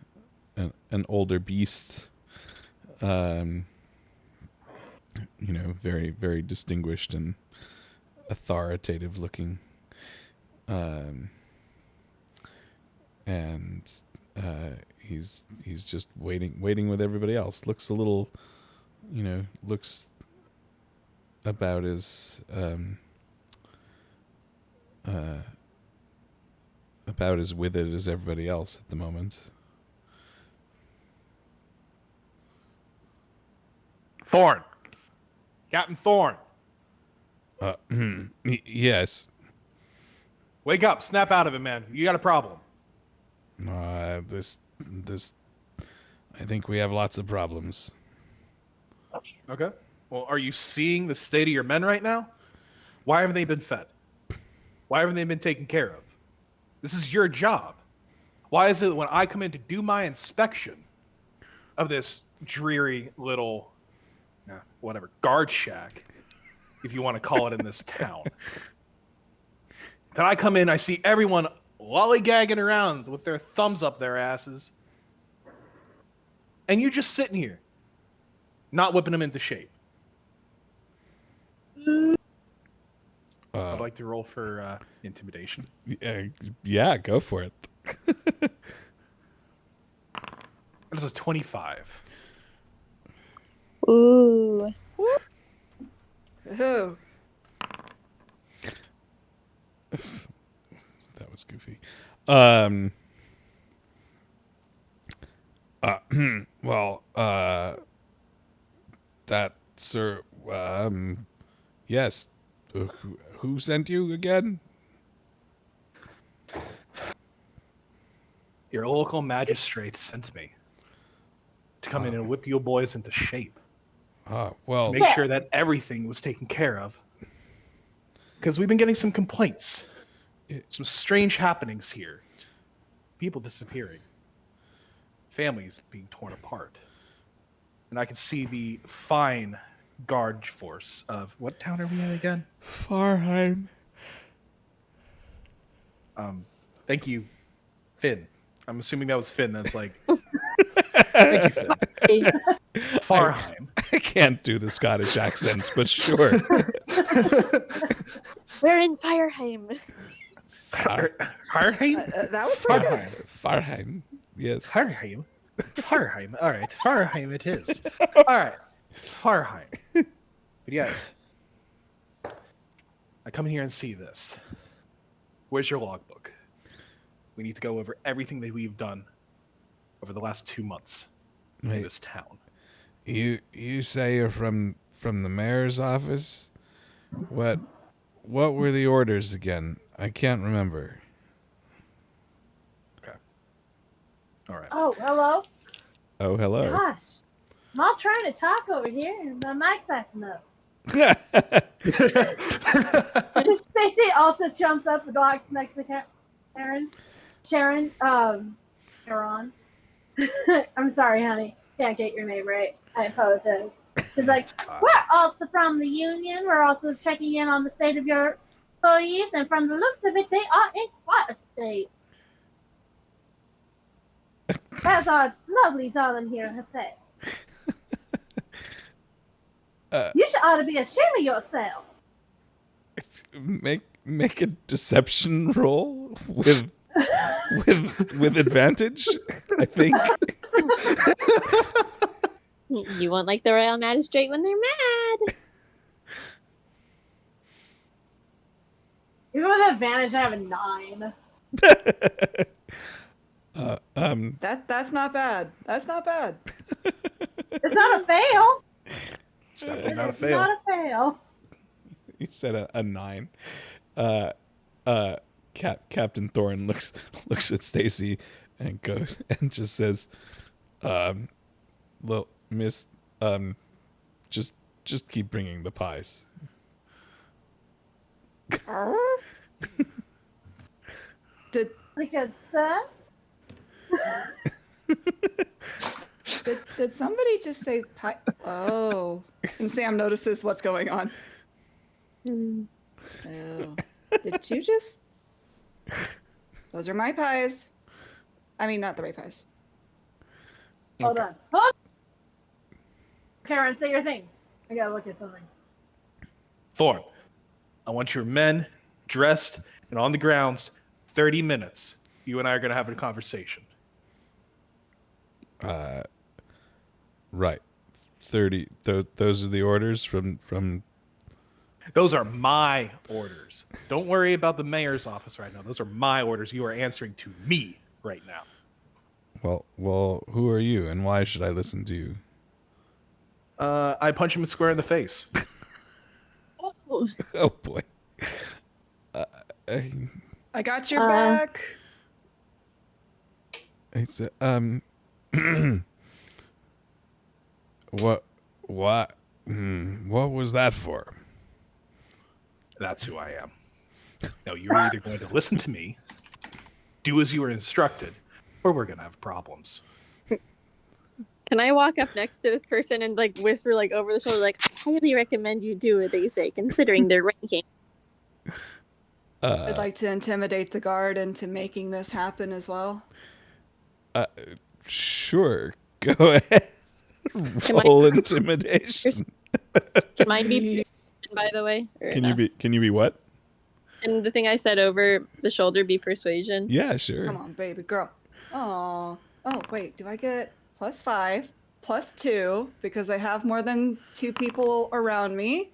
older beast, very very distinguished and authoritative looking, and he's just waiting with everybody else. Looks a little, looks about as with it as everybody else at the moment. Thorn. Captain Thorn. Yes. Wake up. Snap out of it, man. You got a problem. This I think we have lots of problems. Okay. Well, are you seeing the state of your men right now? Why haven't they been fed? Why haven't they been taken care of? This is your job. Why is it that when I come in to do my inspection of this dreary little, whatever, guard shack, if you want to call it in this town, that I come in, I see everyone lollygagging around with their thumbs up their asses, and you just sitting here, not whipping them into shape. I'd like to roll for intimidation. Yeah, go for it. That is a 25. Ooh. Oh. That was goofy. Well, that, sir, yes. Who sent you again? Your local magistrate sent me to come in and whip you boys into shape. Well, To make sure that everything was taken care of. Because we've been getting some complaints. Some strange happenings here. People disappearing. Families being torn apart. And I can see the fine guard force of... What town are we in again? Farheim. Thank you, Finn. I'm assuming that was Finn. That's like... Thank you, Finn. Farheim. I can't do the Scottish accent, but sure. We're in Fireheim. Farheim? That was pretty good. Farheim. Yes. Farheim. Farheim. All right. Farheim it is. All right. Farheim. But yet, I come here and see this. Where's your logbook? We need to go over everything that we've done over the last 2 months in Wait. this town. You say you're from the mayor's office? What were the orders again? I can't remember. Okay. All right. Oh, hello. Oh, hello. Gosh. I'm all trying to talk over here and my mic's acting up. Stacy also jumps up and walks next to CHaron. CHaron. I'm sorry, honey. Can't get your name right. I apologize. She's like, we're also from the union. We're also checking in on the state of your employees, and from the looks of it, they are in quite a state. As our lovely darling here has said. You should ought to be ashamed of yourself. Make a deception roll with advantage, I think. You won't like the royal magistrate when they're mad. Even with advantage, I have a 9. That's not bad. That's not bad. It's not a fail. It's definitely not a It's fail. not a fail. You said a 9. Captain Thorne looks at Stacy and goes and just says, "Well, Miss, just keep bringing the pies." Did Because, sir, did somebody just say pie? Oh, and Sam notices what's going on. Oh, did you just? Those are my pies. I mean, not the right pies. hold on. Hold. Karen, say your thing. I gotta look at something. Thorn, I want your men dressed and on the grounds 30 minutes. You and I are going to have a conversation. Right. 30. Those are the orders from. Those are my orders. Don't worry about the mayor's office right now. Those are my orders. You are answering to me right now. Well, who are you, and why should I listen to you? I punch him square in the face. Oh boy. I got your back. It's what was that for? That's who I am. Now, you're either going to listen to me, do as you were instructed, or we're going to have problems. Can I walk up next to this person and like whisper like over the shoulder, like, I highly recommend you do what they say, considering their ranking. I'd like to intimidate the guard into making this happen as well. Sure. Go ahead. Roll intimidation. Can mine be, by the way? Or Can no? you be what? And the thing I said over the shoulder be persuasion? Yeah, sure. Come on, baby girl. Oh, wait. Do I get +5, +2 because I have more than 2 people around me?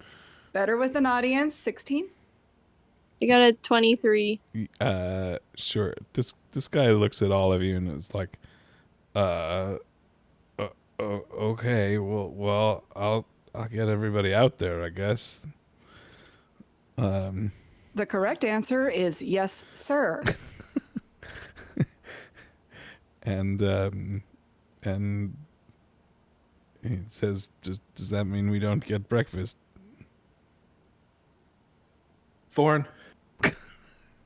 Better with an audience. 16. You got a 23. Sure. This guy looks at all of you and is like, okay, well, I'll get everybody out there, I guess. The correct answer is yes, sir. And he says, does that mean we don't get breakfast? Thorn,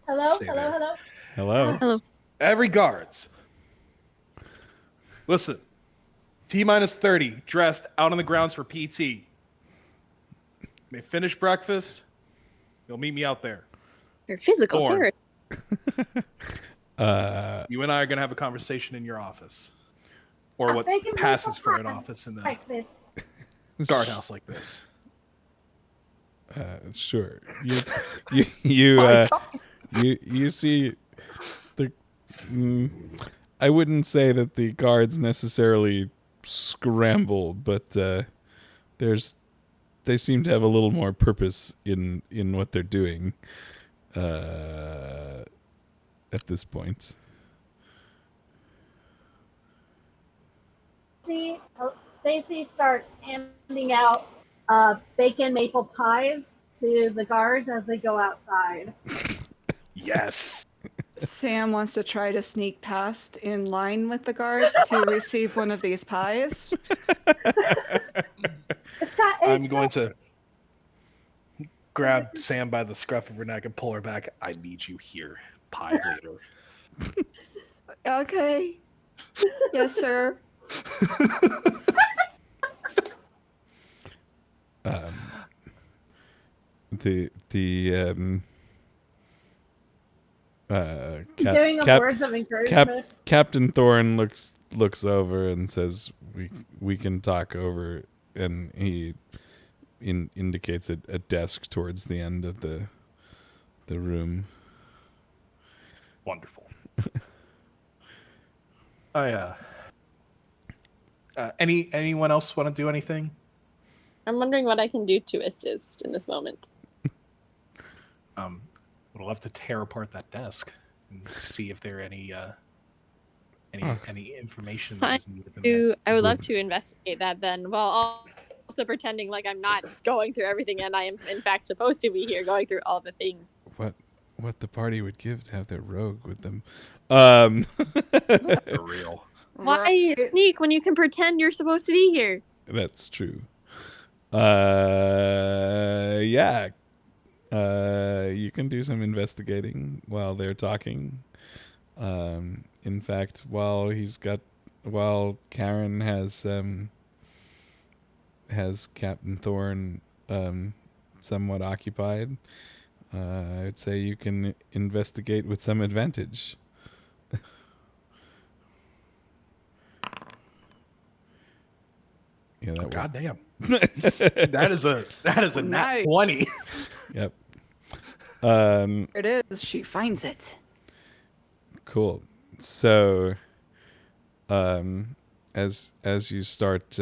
Hello, Say hello, that. hello. Hello. every guards, listen, T-minus 30, dressed out on the grounds for PT. May finish breakfast. You'll meet me out there. Your physical Thorn. therapy. You and I are going to have a conversation in your office. Or I'm what making passes myself for an happen. office in the... Like this. guardhouse like this? Sure. You see the. I wouldn't say that the guards necessarily scramble, but they seem to have a little more purpose in what they're doing at this point. Stacy starts handing out bacon maple pies to the guards as they go outside. Yes. Sam wants to try to sneak past in line with the guards to receive one of these pies. I'm going to grab Sam by the scruff of her neck and pull her back. I need you here. Pie later. Okay. Yes, sir. Giving them words of encouragement. Captain Thorne looks over and says, "We can talk over," and he indicates a desk towards the end of the room. Wonderful. Anyone else want to do anything? I'm wondering what I can do to assist in this moment. Would love to tear apart that desk and see if there are any information that is needed in there. I would love to investigate that then, while also pretending like I'm not going through everything and I am in fact supposed to be here going through all the things. What the party would give to have their rogue with them. For real. Why sneak when you can pretend you're supposed to be here? That's true. Yeah. You can do some investigating while they're talking. In fact, while CHaron has Captain Thorne somewhat occupied, I'd say you can investigate with some advantage. Yeah, that God damn. that is a nat 20. Yep. It is. She finds it. Cool. So, as you start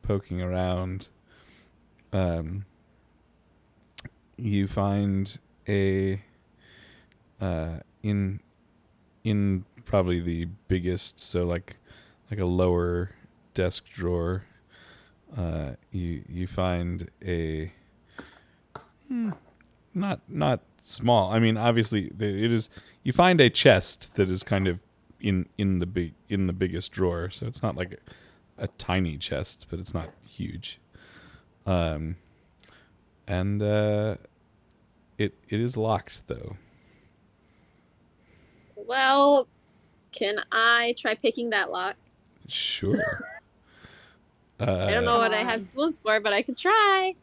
poking around, you find in probably the biggest, so like a lower desk drawer. You find a not small. I mean, obviously it is. You find a chest that is kind of in the biggest drawer, so it's not like a tiny chest, but it's not huge. And it is locked though. Well, can I try picking that lock? Sure. I don't know what I have tools for, but I can try.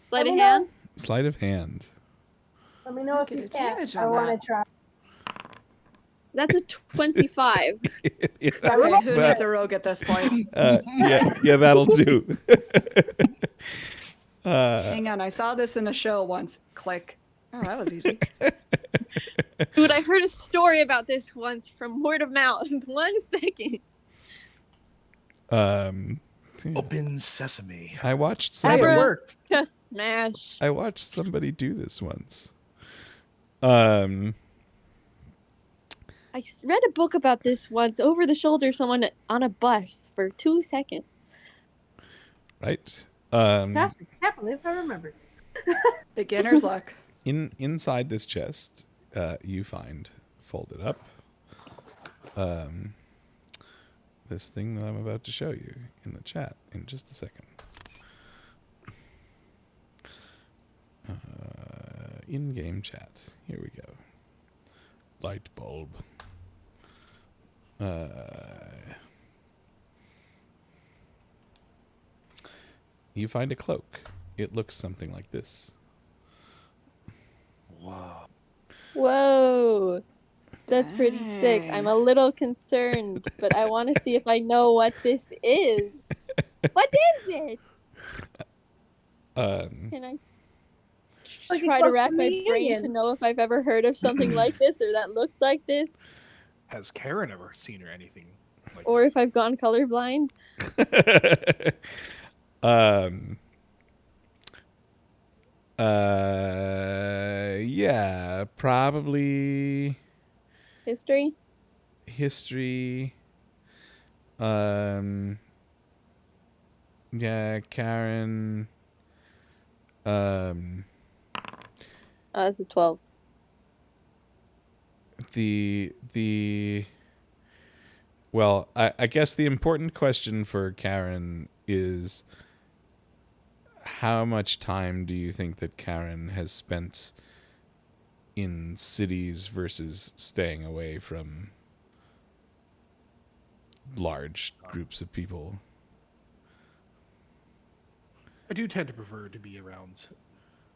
Sleight of hand. Sleight of hand. Let me know if you can. I want to try. That's a 25. Yeah, Okay, who needs a rogue at this point? Yeah, that'll do. Hang on, I saw this in a show once. Click. Oh, that was easy. Dude, I heard a story about this once from word of mouth. 1 second. Open sesame. I watched Just smash. I watched somebody do this once. I read a book about this once over the shoulder, someone on a bus for 2 seconds. Right. Gosh, I can't believe I remembered. Beginner's luck. Inside this chest, you find folded up this thing that I'm about to show you in the chat in just a second. In-game chat. Here we go. Light bulb. You find a cloak. It looks something like this. Whoa. That's pretty sick. I'm a little concerned, but I want to see if I know what this is. What is it? Can I Like a try to close rack my brain to communion. know if I've ever heard of something like this or that looked like this, Has CHaron ever seen or anything like or this? if I've gone colorblind? um. Yeah, probably History? history. Yeah, Karen. That's a 12. Well, I guess the important question for Karen is how much time do you think that Karen has spent in cities versus staying away from large groups of people? I do tend to prefer to be around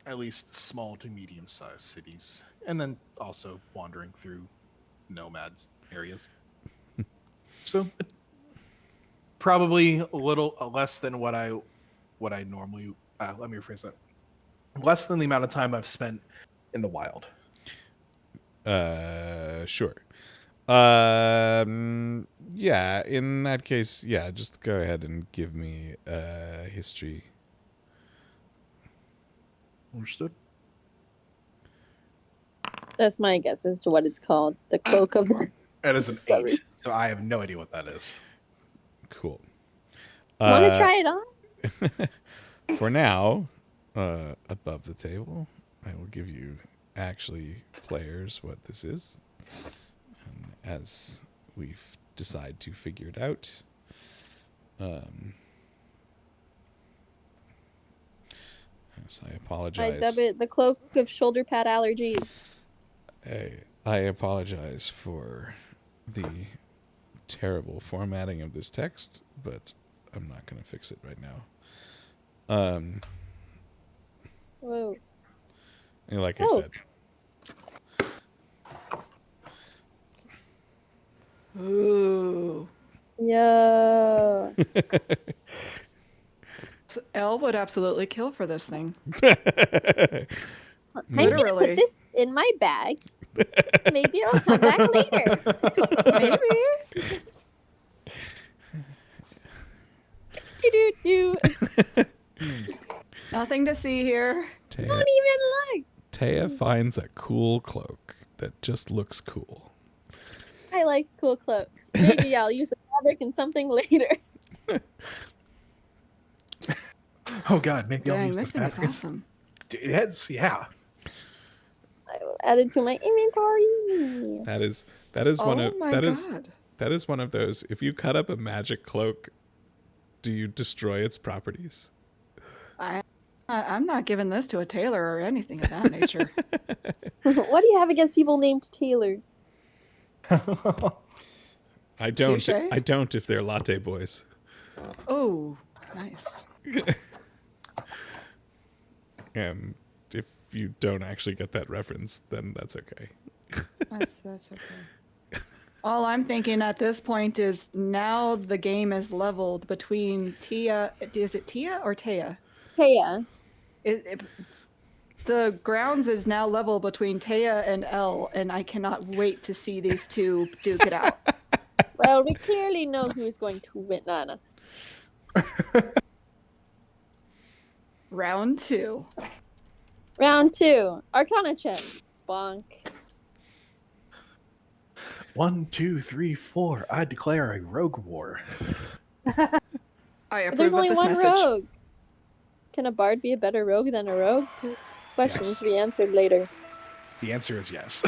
at least small to medium-sized cities, and then also wandering through nomads areas. So probably a little less than what I normally. Let me rephrase that. Less than the amount of time I've spent in the wild. Sure. Yeah, in that case, yeah, just go ahead and give me history. Understood. That's my guess as to what it's called. The Cloak of the That is an Discovery. 8, so I have no idea what that is. Cool. Want to try it on? For now, above the table, I will give you actually players what this is. And as we decide to figure it out, yes, I I apologize. dub it the Cloak of Shoulder Pad Allergies. I apologize for the terrible formatting of this text, but I'm not going to fix it right now. Whoa. And like I said, Ooh. Yo. Elle would absolutely kill for this thing. I'm gonna Literally. put this in my bag. Maybe it'll come back later. Maybe. Do. Nothing to see here. Taya, Don't even look. Taya finds a cool cloak that just looks cool. I like cool cloaks. Maybe I'll use the fabric in something later. Oh God, maybe I'll Dang, use this the thing is baskets. awesome. Yeah. I will add it to my inventory. That is one Oh of my God. that is one of those. If you cut up a magic cloak, do you destroy its properties? I'm not giving this to a tailor or anything of that nature. What do you have against people named Taylor? I don't. Touché. I don't if they're latte boys. Oh, nice. And if you don't actually get that reference, then that's okay. That's okay. All I'm thinking at this point is now the game is leveled between Tia. Is it Tia or Taya? Taya. The grounds is now level between Taya and Elle, and I cannot wait to see these two duke it out. Well, we clearly know who's going to win. No. Round 2. Round 2. Arcana check. Bonk. 1, 2, 3, 4. I declare a rogue war. I But approve there's of only this one message. rogue. Can a bard be a better rogue than a rogue? Questions Yes. to be answered later. The answer is yes.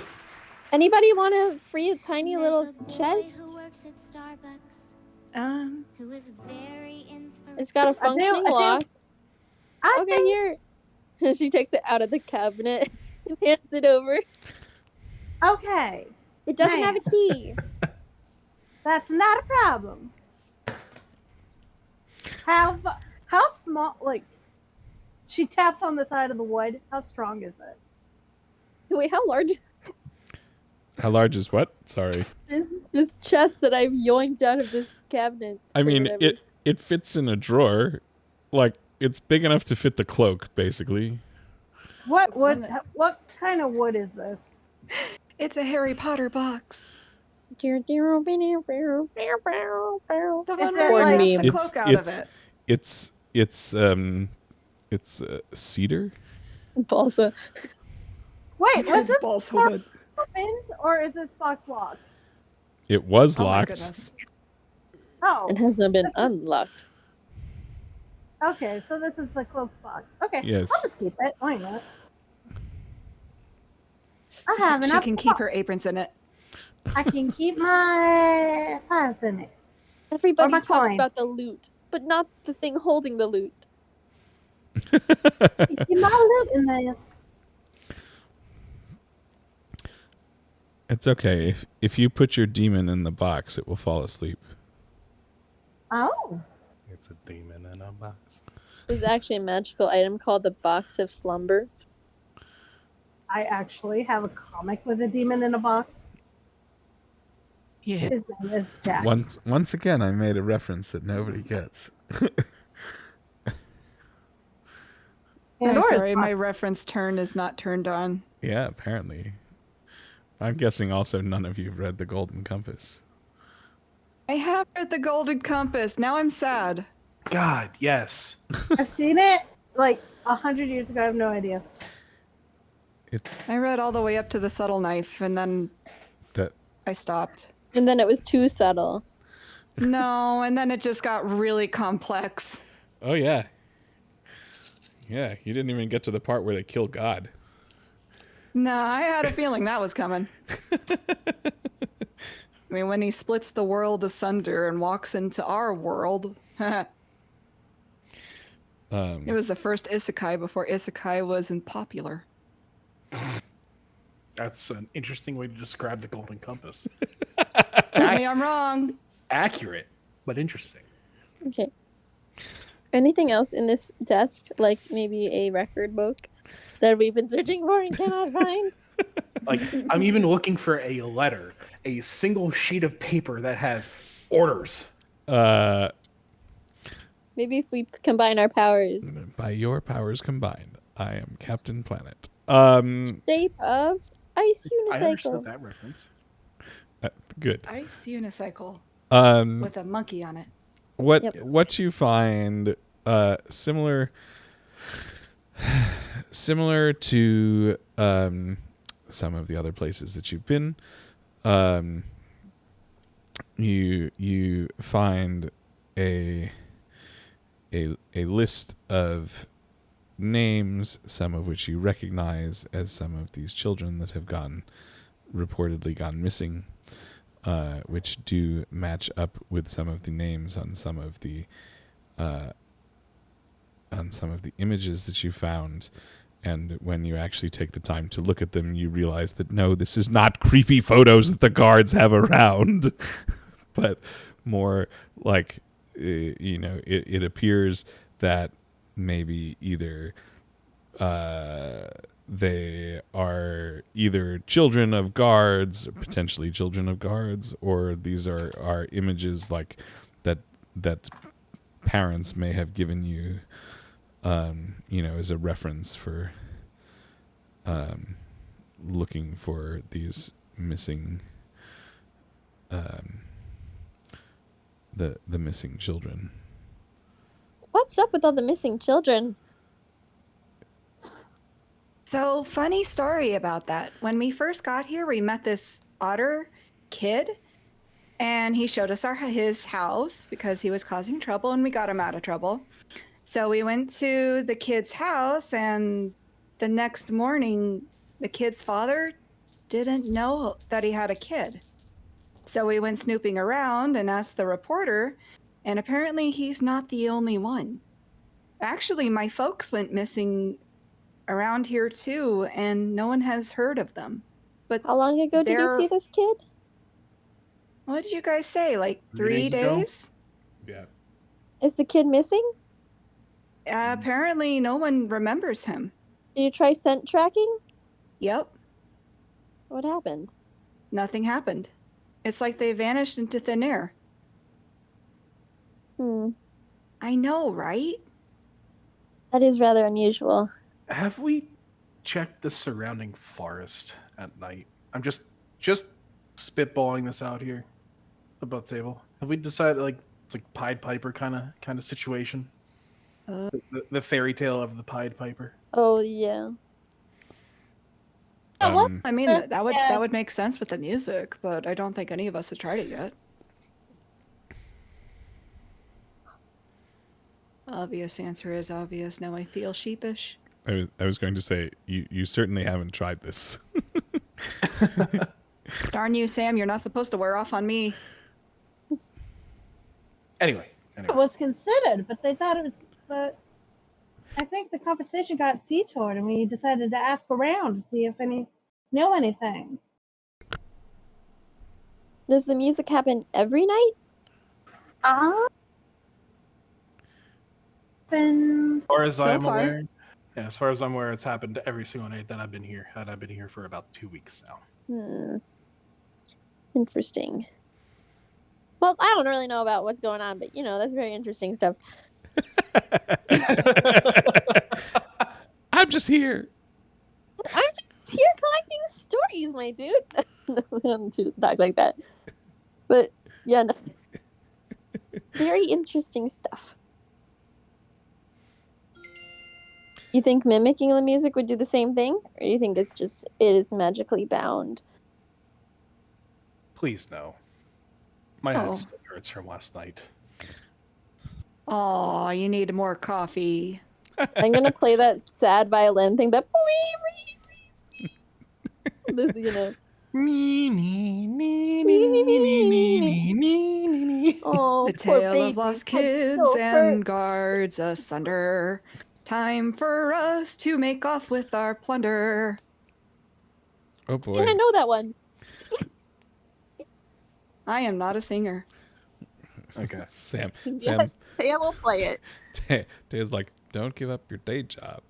Anybody want a free tiny little chest? Who is very inspirational. It's got a functioning lock. I Okay, think here. She takes it out of the cabinet and hands it over. okay. It doesn't have a key. That's not a problem. How small? Like, she taps on the side of the wood. How strong is it? Wait, how large is How large is what? Sorry. this chest that I've yoinked out of this cabinet? I or mean, whatever? it fits in a drawer. Like, It's big enough to fit the cloak, basically. What wood? What kind of wood is this? It's a Harry Potter box. The The one it where you like- toss the It's- cloak out of it's- it. It's cedar. Balsa. Wait, was It's this balsa box wood. opened or is this box locked? It was Oh my locked. goodness. Oh, It hasn't been unlocked. okay. So this is the cloak box. Okay, Yes. I'll just keep it. Why not? I have She enough. can keep her aprons in it. I can keep my pants in it. Everybody my talks coin. about the loot, but not the thing holding the loot. Keep my loot in this. It's okay. If you put your demon in the box, it will fall asleep. Oh, It's a demon in a box. There's actually a magical item called the Box of Slumber. I actually have a comic with a demon in a box. Yeah. His name is Jack. Once again, I made a reference that nobody gets. I'm Pandora's sorry, box. my reference turn is not turned on. Yeah, apparently. I'm guessing also none of you have read The Golden Compass. I have read the Golden Compass. Now I'm sad. God, yes. I've seen it like 100 years ago. I have no idea. I read all the way up to the subtle knife, and then That I stopped. And then it was too subtle. No, and then it just got really complex. Oh yeah. Yeah, you didn't even get to the part where they kill God. No, I had a feeling that was coming. I mean, when he splits the world asunder and walks into our world, it was the first isekai before isekai was unpopular. That's an interesting way to describe the Golden Compass. Tell me I'm wrong. Accurate, but interesting. Okay. Anything else in this desk, like maybe a record book that we've been searching for and cannot find? Like, I'm even looking for a letter, a single sheet of paper that has orders. Uh, Maybe if we combine our powers. by your powers combined, I am Captain Planet. Shape of ice I understood unicycle. that reference. Good. Ice unicycle Um, with a monkey on it. Yep. what you find similar to some of the other places that you've been, you find a list of names, some of which you recognize as some of these children that have reportedly gone missing, which do match up with some of the names on some of the images that you found. And when you actually take the time to look at them, you realize that no, this is not creepy photos that the guards have around, but more like, it appears that maybe either they are either children of guards, potentially children of guards, or these are images like that parents may have given you, as a reference for looking for these missing, the missing children. What's up with all the missing children? So, funny story about that. When we first got here, we met this otter kid, and he showed us his house because he was causing trouble, and we got him out of trouble. So we went to the kid's house, and the next morning, the kid's father didn't know that he had a kid. So we went snooping around and asked the reporter, and apparently he's not the only one. Actually, my folks went missing around here too, and no one has heard of them. But How long ago did you they're- see this kid? what did you guys say? Like 3 3 days ago? days? Yeah. Is the kid missing? Apparently, no one remembers him. Did you try scent tracking? Yep, What happened? nothing happened. It's like they vanished into thin air. Hmm. I know, right? That is rather unusual. Have we checked the surrounding forest at night? I'm just spitballing this out here about the table. Have we decided like it's like Pied Piper kind of situation? The fairy tale of the Pied Piper. Oh yeah. I mean, Yeah. that would make sense with the music, but I don't think any of us have tried it yet. Obvious answer is obvious. Now I feel sheepish. I was going to say, you certainly haven't tried this. Darn you, Sam! You're not supposed to wear off on me. Anyway. It was considered, but they thought it was. But I think the conversation got detoured, and we decided to ask around to see if any know anything. Does the music happen every night? And As far as So I'm far. aware, yeah, as far as I'm aware, it's happened every single night that I've been here. And I've been here for about 2 weeks now. Interesting. Well, I don't really know about what's going on, but that's very interesting stuff. I'm just here. I'm just here collecting stories, my dude. No, I don't choose to talk like that. But yeah, no. Very interesting stuff. You think mimicking the music would do the same thing, or do you think it is magically bound? Please no. My head Oh. still hurts from last night. Oh, you need more coffee. I'm gonna play that sad violin thing. That Oh, The poor tale baby. of lost I'm kids so and hurt. guards asunder. Time for us to make off with our plunder. Oh boy. Yeah, I know that one. I am not a singer. Okay. Sam's Yes, Taylor will play it. Taya's like, don't give up your day job.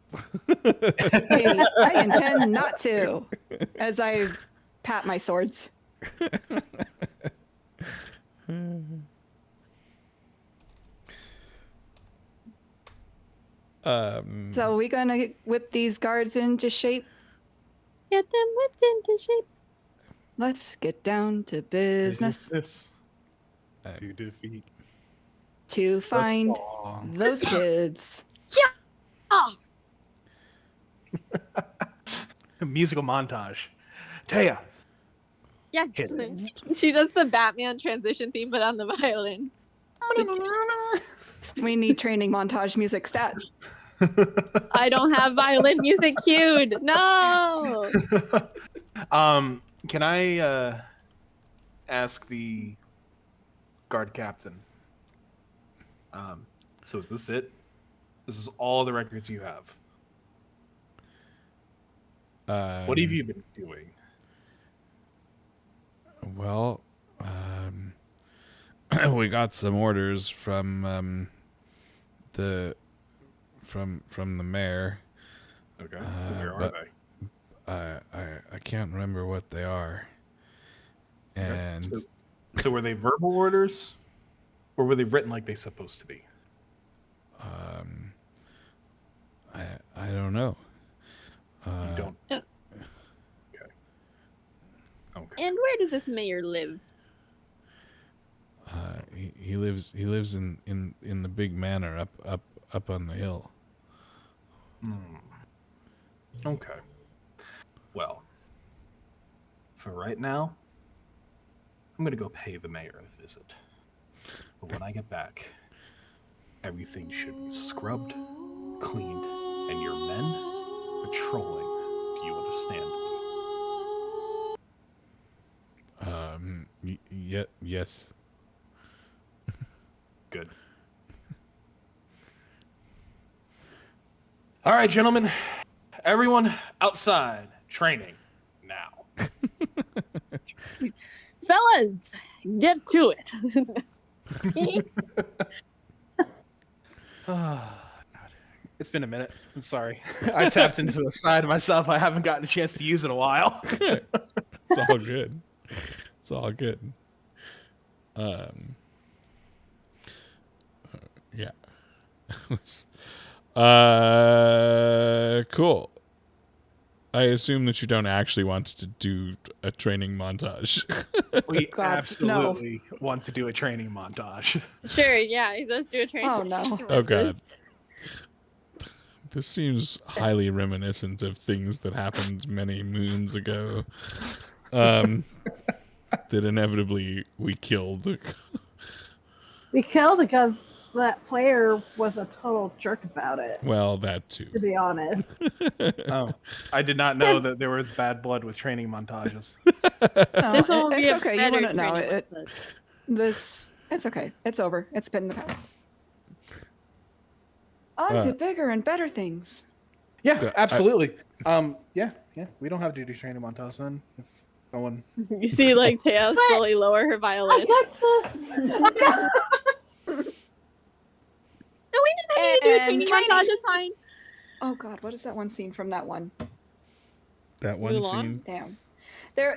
Hey, I intend not to. As I pat my swords. So we gonna whip these guards into shape? Get them whipped into shape. Let's get down to business To defeat to find song. those kids. Oh, Musical montage. Taya. yes. Hit She does the Batman transition theme, but on the violin. We need training montage music stat. I don't have violin music cued. No. Can I ask the guard captain? So is this it? This is all the records you have. What have you been doing? Well, we got some orders from the mayor. Okay. Where are they? I can't remember what they are. Okay. And So were they verbal orders, or were they written like they're supposed to be? I don't know. You don't. Yeah. Okay. And where does this mayor live? He lives in the big manor up on the hill. Okay. Well, for right now, I'm gonna go pay the mayor a visit. But when I get back, everything should be scrubbed, cleaned, and your men patrolling. Do you understand me? Yes. Good. All right, gentlemen. Everyone outside training now. Fellas, get to it. It's been a minute. I'm sorry. I tapped into a side of myself I haven't gotten a chance to use in a while. It's all good. It's all good. Yeah. Cool. I assume that you don't actually want to do a training montage. We God, absolutely want to do a training montage. Sure, yeah, let's do a training. Oh, no. Oh god. This seems highly reminiscent of things that happened many moons ago. That inevitably we killed. We killed because that player was a total jerk about it, Well, that too. to be honest. Oh, I did not know that there was bad blood with training montages. No, This will be it's a okay. You better wouldn't know training it. It's okay. It's over. It's been in the past. On to bigger and better things. Yeah, absolutely. Yeah. We don't have to do training montage then. If no one. You see, like, Taya slowly lower her violin. No, we didn't need to do a training montage. It's fine. Oh god, what is that one scene from that one? That one Mulan? scene. Damn.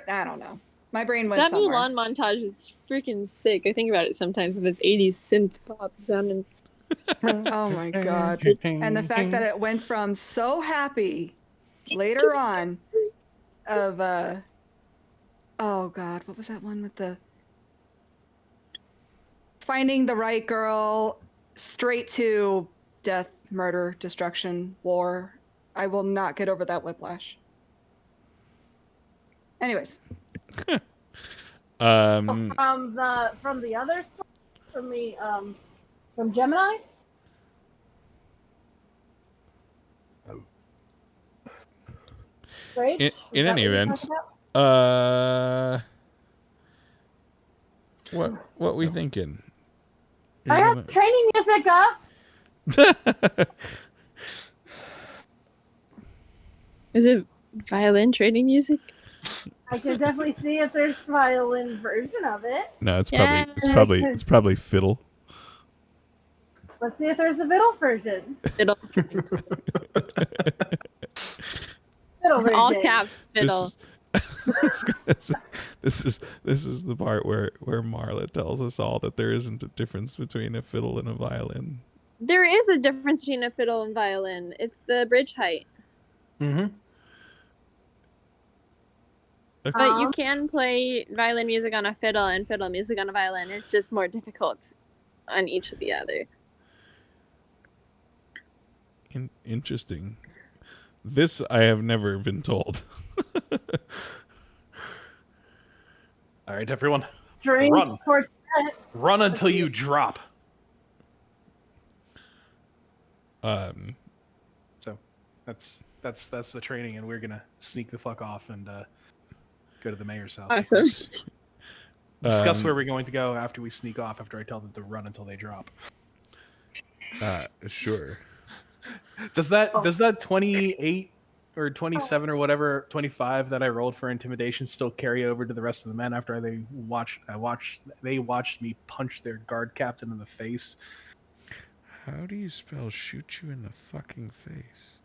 I don't know. My brain went That somewhere. Mulan montage is freaking sick. I think about it sometimes with its 80s synth pop sounding. Oh my god. And the fact that it went from so happy later on of oh god, what was that one with the finding the right girl straight to death, murder, destruction, war. I will not get over that whiplash. Anyways. From the other side, from Gemini. Great. In any event, what we thinking? I have training music up. Is it violin training music? I can definitely see if there's violin version of it. No, it's Yeah. probably fiddle. Let's see if there's a fiddle version. Fiddle. Fiddle version. All caps fiddle. This is the part where Marla tells us all that there isn't a difference between a fiddle and a violin. There is a difference between a fiddle and violin. It's the bridge height. Mm-hmm. But you can play violin music on a fiddle and fiddle music on a violin. It's just more difficult on each of the other. Interesting. This I have never been told. All right, everyone. String Run. quartet. Run until you drop. So that's the training, and we're gonna sneak the fuck off and go to the mayor's house. Awesome. Discuss where we're going to go after we sneak off. After I tell them to run until they drop. Sure. Does that 28 or 27 or whatever 25 that I rolled for intimidation still carry over to the rest of the men after they watched me punch their guard captain in the face? How do you spell shoot you in the fucking face?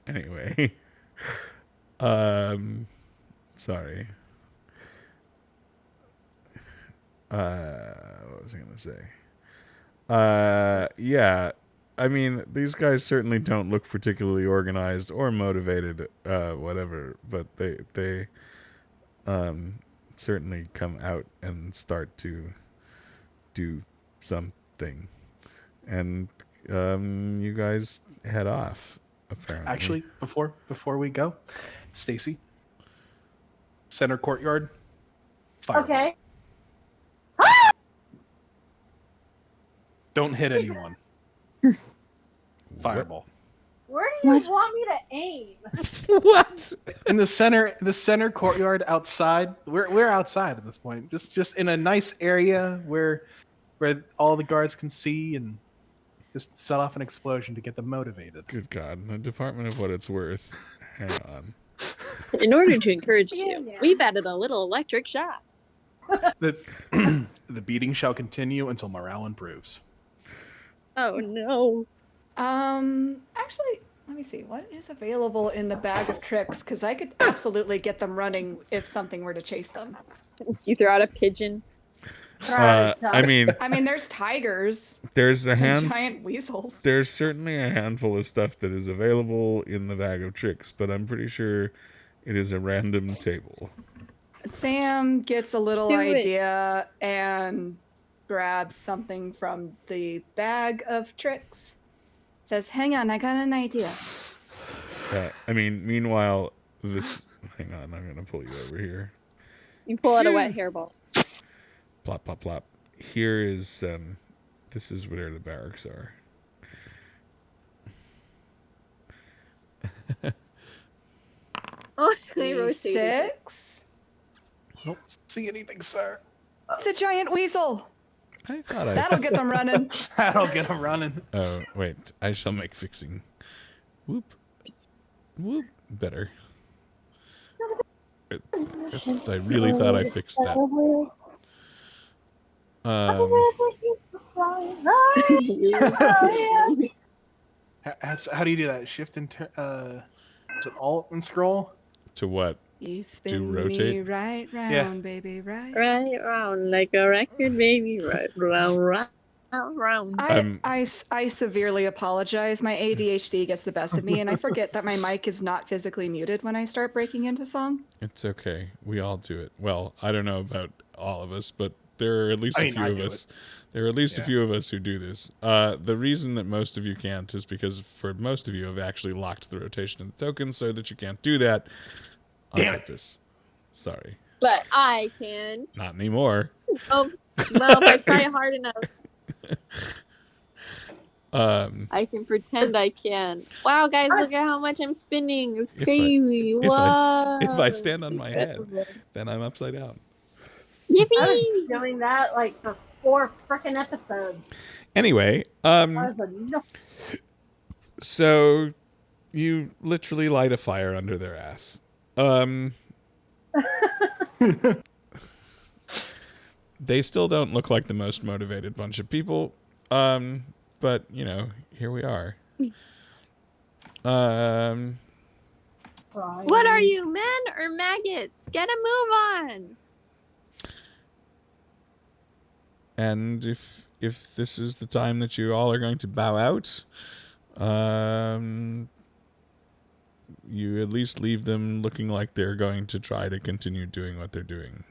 Anyway. Sorry. What was I gonna say? Yeah. I mean, these guys certainly don't look particularly organized or motivated, whatever, but they certainly come out and start to do something. And you guys head off, apparently. Actually, before we go, Stacy, center courtyard. Fireball. Okay. Don't hit anyone. Fireball. Where do you want me to aim? What? In the center courtyard outside. We're outside at this point. Just in a nice area where all the guards can see, and just set off an explosion to get them motivated. Good God. The Department of What It's Worth. Hang on. In order to encourage you, we've added a little electric shock. The beating shall continue until morale improves. Oh no. Actually, let me see. What is available in the bag of tricks? Because I could absolutely get them running if something were to chase them. You throw out a pigeon. I mean, there's tigers there's a and giant weasels. There's certainly a handful of stuff that is available in the bag of tricks, but I'm pretty sure it is a random table. Sam gets a little Do it. idea and grabs something from the bag of tricks. Says, "Hang on, I got an idea." Meanwhile, this... Hang on, I'm going to pull you over here. You pull out a wet hairball. Plop, plop, plop. Here is... this is where the barracks are. Oh, they rotated. 6. I don't see anything, sir. It's a giant weasel. I thought That'll get them running. That'll get them running. Oh, wait. I shall make fixing. Whoop. Whoop. Better. I really thought I fixed that. How do you do that? Shift and is it Alt and scroll? To what? You To spin me rotate? right round, Yeah. baby, right. Right round like a record, baby. Right round. I severely apologize. My ADHD gets the best of me, and I forget that my mic is not physically muted when I start breaking into song. It's okay. We all do it. Well, I don't know about all of us, but there are at least a few of us. There are at least a few of us who do this. The reason that most of you can't is because for most of you have actually locked the rotation of the tokens so that you can't do that on purpose. Sorry. But I can. Not anymore. Oh, well, if I try hard enough, I can pretend I can. Wow, guys, look at how much I'm spinning. It's crazy. If I stand on my head, Incredible. then I'm upside down. I Yippee! was doing that like for 4 frickin' episodes. Anyway, That was enough. so you literally light a fire under their ass. They still don't look like the most motivated bunch of people. But, you know, here we are. What are you, men or maggots? Get a move on! And if this is the time that you all are going to bow out, you at least leave them looking like they're going to try to continue doing what they're doing.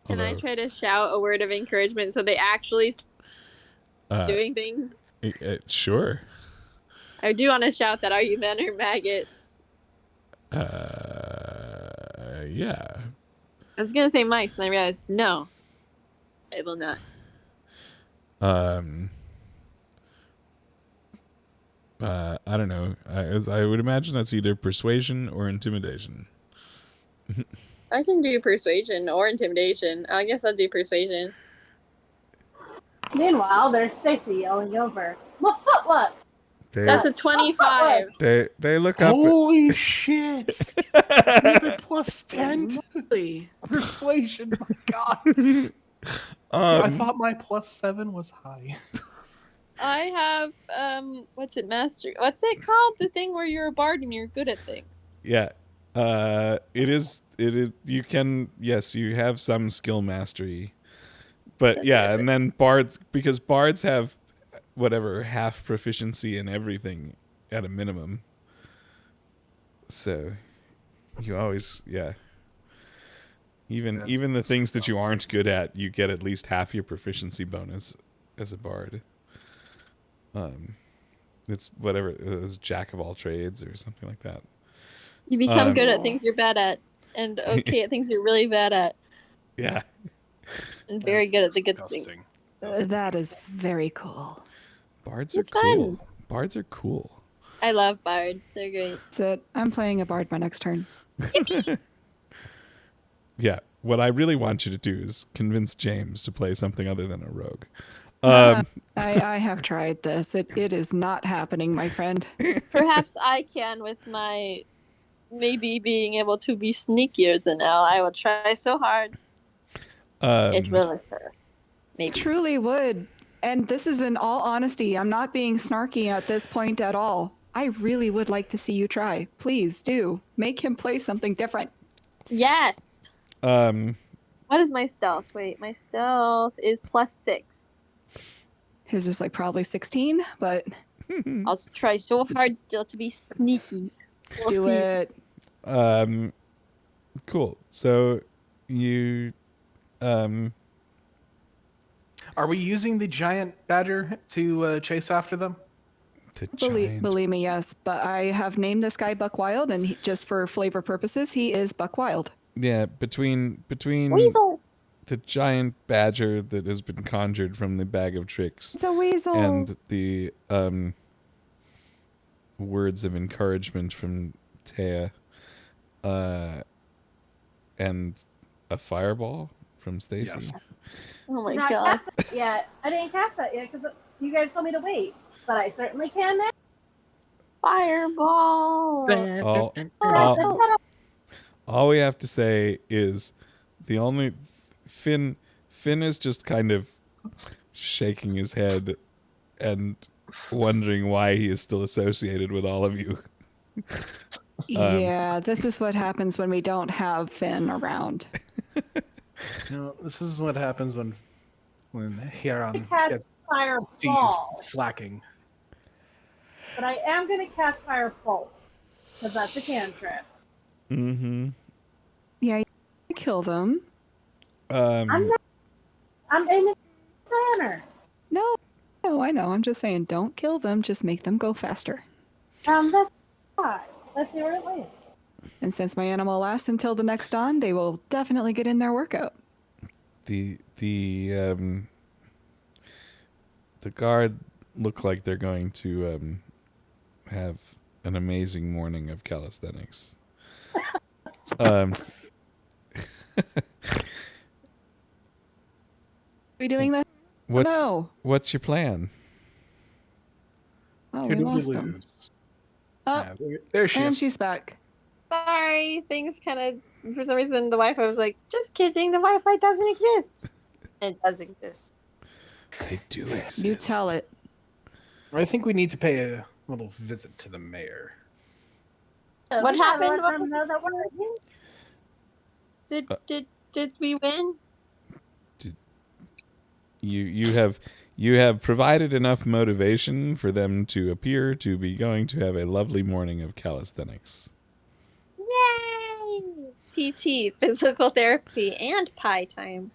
Can I try to shout a word of encouragement so they actually start doing things? Sure. I do want to shout that, are you men or maggots? Yeah. I was going to say mice, and I realized, no, I will not. I don't know. I would imagine that's either persuasion or intimidation. I can do persuasion or intimidation. I guess I'll do persuasion. Meanwhile, there's Stacy yelling over. Look, look! That's a 25. They look up. Holy shit! You have a plus 10 Really? persuasion. My God. I thought my plus 7 was high. I have, what's it called? The thing where you're a bard and you're good at things. Yeah. It is, you can, yes, you have some skill mastery. But That's yeah, it. and then bards, because bards have whatever, half proficiency in everything at a minimum. So you always, yeah. Even the things that you aren't good at, you get at least half your proficiency bonus as a bard. It's whatever, it's jack of all trades or something like that. You become good at things you're bad at, and okay at things you're really bad at, Yeah. and very good at the good Disgusting. things. That is very cool. Bards are It's cool. fun. Bards are cool. I love bards. They're great. That's it. I'm playing a bard my next turn. Yeah. What I really want you to do is convince James to play something other than a rogue. I have tried this. It is not happening, my friend. Perhaps I can with my maybe being able to be sneakier than Al. I will try so hard. It will occur. Maybe. Truly would. And this is in all honesty. I'm not being snarky at this point at all. I really would like to see you try. Please do. Make him play something different. Yes. What is my stealth? Wait, my stealth is +6. His is like probably 16, but I'll try so hard still to be sneaky. We'll do see. it. Cool. So you Are we using the giant badger to chase after them? the Believe, giant believe me, yes. But I have named this guy Buck Wild, and just for flavor purposes, he is Buck Wild. Yeah, between Weasel. the giant badger that has been conjured from the bag of tricks It's a weasel. and the words of encouragement from Taya, and a fireball from Stacy. Yes. Oh my Did not god. cast that yet. I didn't cast that yet because you guys told me to wait. But I certainly can now. Fireball. All we have to say is the only Finn is just kind of shaking his head and wondering why he is still associated with all of you. Yeah, this is what happens when we don't have Finn around. This is what happens when CHaron Cast sees Fireball. slacking. But I am going to cast Fire Pulse. Because that's a cantrip. Mm-hmm. Yeah, you kill them. I'm aiming at the center. No, I know. I'm just saying, don't kill them. Just make them go faster. That's fine. Let's see where it lands. And since my animal lasts until the next dawn, they will definitely get in their workout. The guard look like they're going to have an amazing morning of calisthenics. Are we doing that? What's your plan? Oh, we lost them. Lose. Oh, There she and is. she's back. Sorry, things kind of, for some reason, the Wi-Fi was like, just kidding, the Wi-Fi doesn't exist. And it does exist. They do exist. You tell it. I think we need to pay a little visit to the mayor. So What we gotta happened? Let them know that we're here. Did we win? You have provided enough motivation for them to appear to be going to have a lovely morning of calisthenics. Yay! PT, physical therapy, and pie time.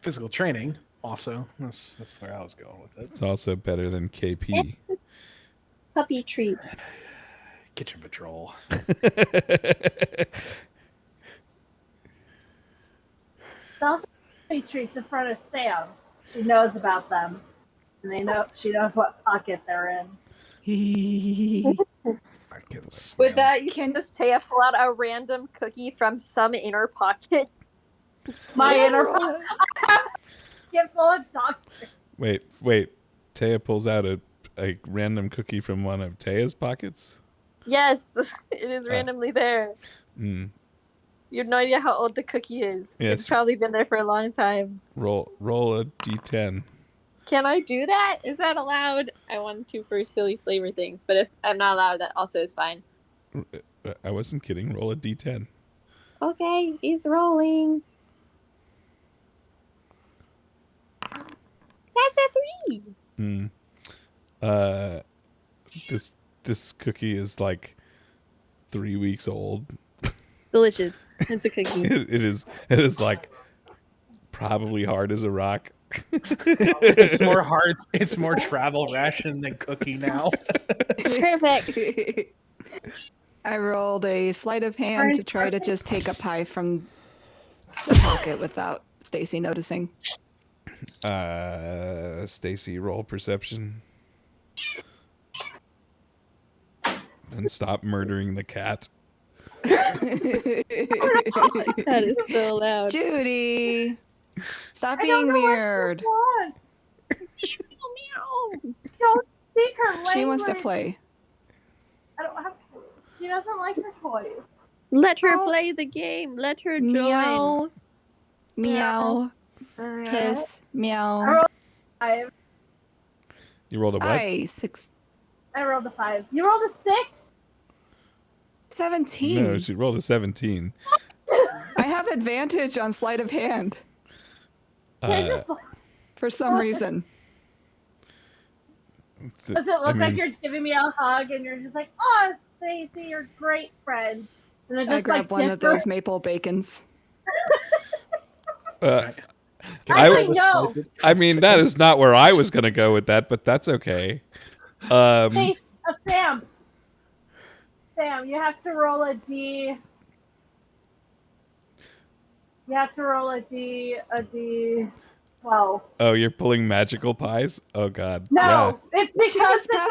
Physical training, also. That's where I was going with it. It's also better than KP. Puppy treats. Kitchen patrol. Also, he treats in front of Sam. She knows about them. And she knows what pocket they're in. I can smell. With that, you can just Taya pull out a random cookie from some inner pocket. My inner pocket. Get full of doctor. Wait. Taya pulls out a random cookie from one of Taya's pockets? Yes, it is randomly there. Mm. You have no idea how old the cookie is. Yes. It's probably been there for a long time. Roll a d10. Can I do that? Is that allowed? I wanted to for silly flavor things, but if I'm not allowed, that also is fine. I wasn't kidding. Roll a d10. Okay, he's rolling. That's a 3. This cookie is like 3 weeks old. Delicious. It's a cookie. It is like probably hard as a rock. It's more hard. It's more travel ration than cookie now. Perfect. I rolled a sleight of hand to try to just take a pie from the pocket without Stacy noticing. Stacy, roll perception. And stop murdering the cat. That is so loud. Judy, stop being weird. Don't speak her language. She wants to play. She doesn't like her toys. Let her play the game. Let her join. Meow. Meow. Hiss. Meow. I rolled a 5. You rolled a what? I rolled a 5. You rolled a 6? 17. No, she rolled a 17. I have advantage on sleight of hand for some reason. Does it look like you're giving me a hug and you're just like, oh, Stacey, you're a great friend? And then I just grab one of those maple bacons. Actually, no. I mean, that is not where I was going to go with that, but that's okay. Hey, Sam, you have to roll a D. You have to roll a D12. Oh, you're pulling magical pies? Oh, God. No, it's because Sam,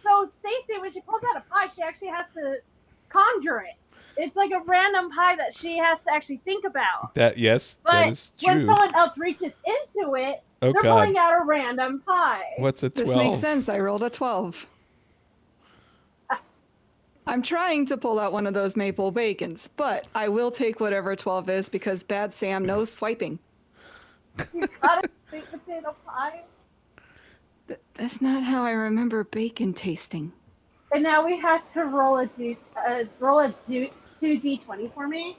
so Stacey, when she pulls out a pie, she actually has to conjure it. It's like a random pie that she has to actually think about. That is But true. when someone else reaches into it, Oh, they're God. pulling out a random pie. What's a 12? This makes sense. I rolled a 12. I'm trying to pull out one of those maple bacons, but I will take whatever 12 is because bad Sam knows swiping. You got a sweet potato pie. That's not how I remember bacon tasting. And now we have to roll a 2d20 for me.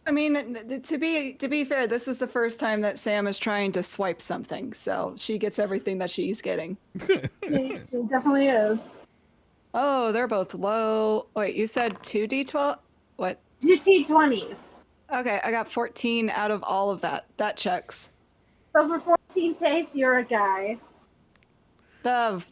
I mean, to be fair, this is the first time that Sam is trying to swipe something, so she gets everything that she's getting. She definitely is. Oh, they're both low. Wait, you said 2d12? What? 2d20s. Okay, I got 14 out of all of that. That checks. So for 14 tastes, you're a guy. The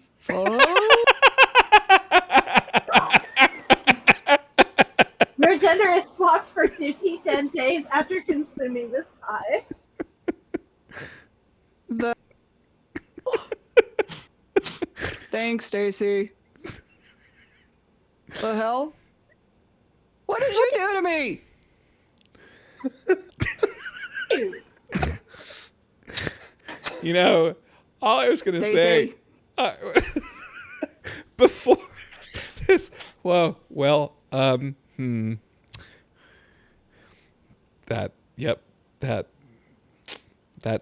Your gender is swapped for 2d10 days after consuming this pie. Thanks, Stacy. The hell? What did you do to me? You know, all I was going to say before this, that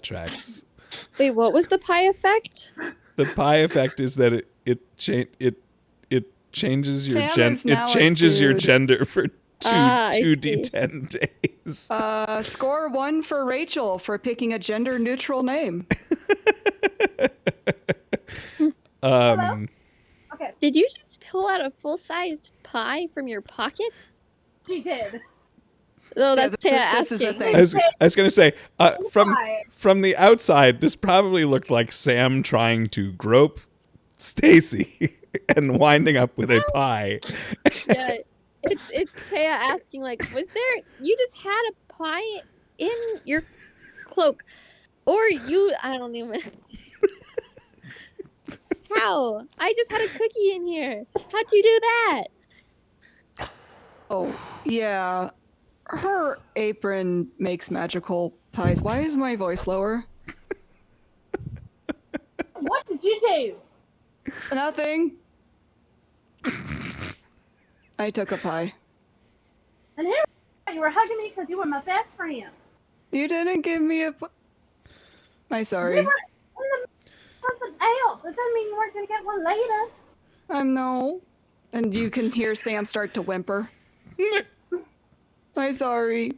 tracks. Wait, what was the pie effect? The pie effect is that it changes your Sam is now it changes your dude. gender for I 2d10 days. Score 1 for Rachel for picking a gender neutral name. Okay. Did you just pull out a full-sized pie from your pocket? She did. No, that's Taya this is a asking. thing. I was going to say Why? from the outside, this probably looked like Sam trying to grope Stacy and winding up with a pie. Yeah, it's Taya asking, like, you just had a pie in your cloak, or I don't even. How? I just had a cookie in here. How'd you do that? Oh, yeah. Her apron makes magical pies. Why is my voice lower? What did you do? Nothing. I took a pie. And here you were hugging me because you were my best friend. You didn't give me a pie. I'm sorry. We were in the something else. It doesn't mean you weren't going to get one later. No. And you can hear Sam start to whimper. I'm sorry.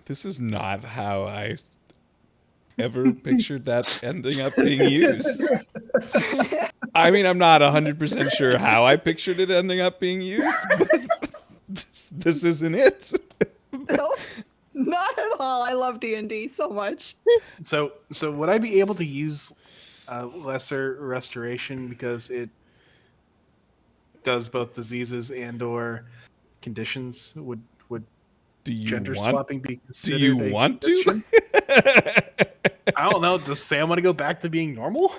This is not how I ever pictured that ending up being used. I mean, I'm not 100% sure how I pictured it ending up being used, but this isn't it. No, not at all. I love D&D so much. So would I be able to use lesser restoration because it does both diseases and/or conditions? Would Do you gender want? swapping be considered? Do you a want condition? to? I don't know. Does Sam want to go back to being normal?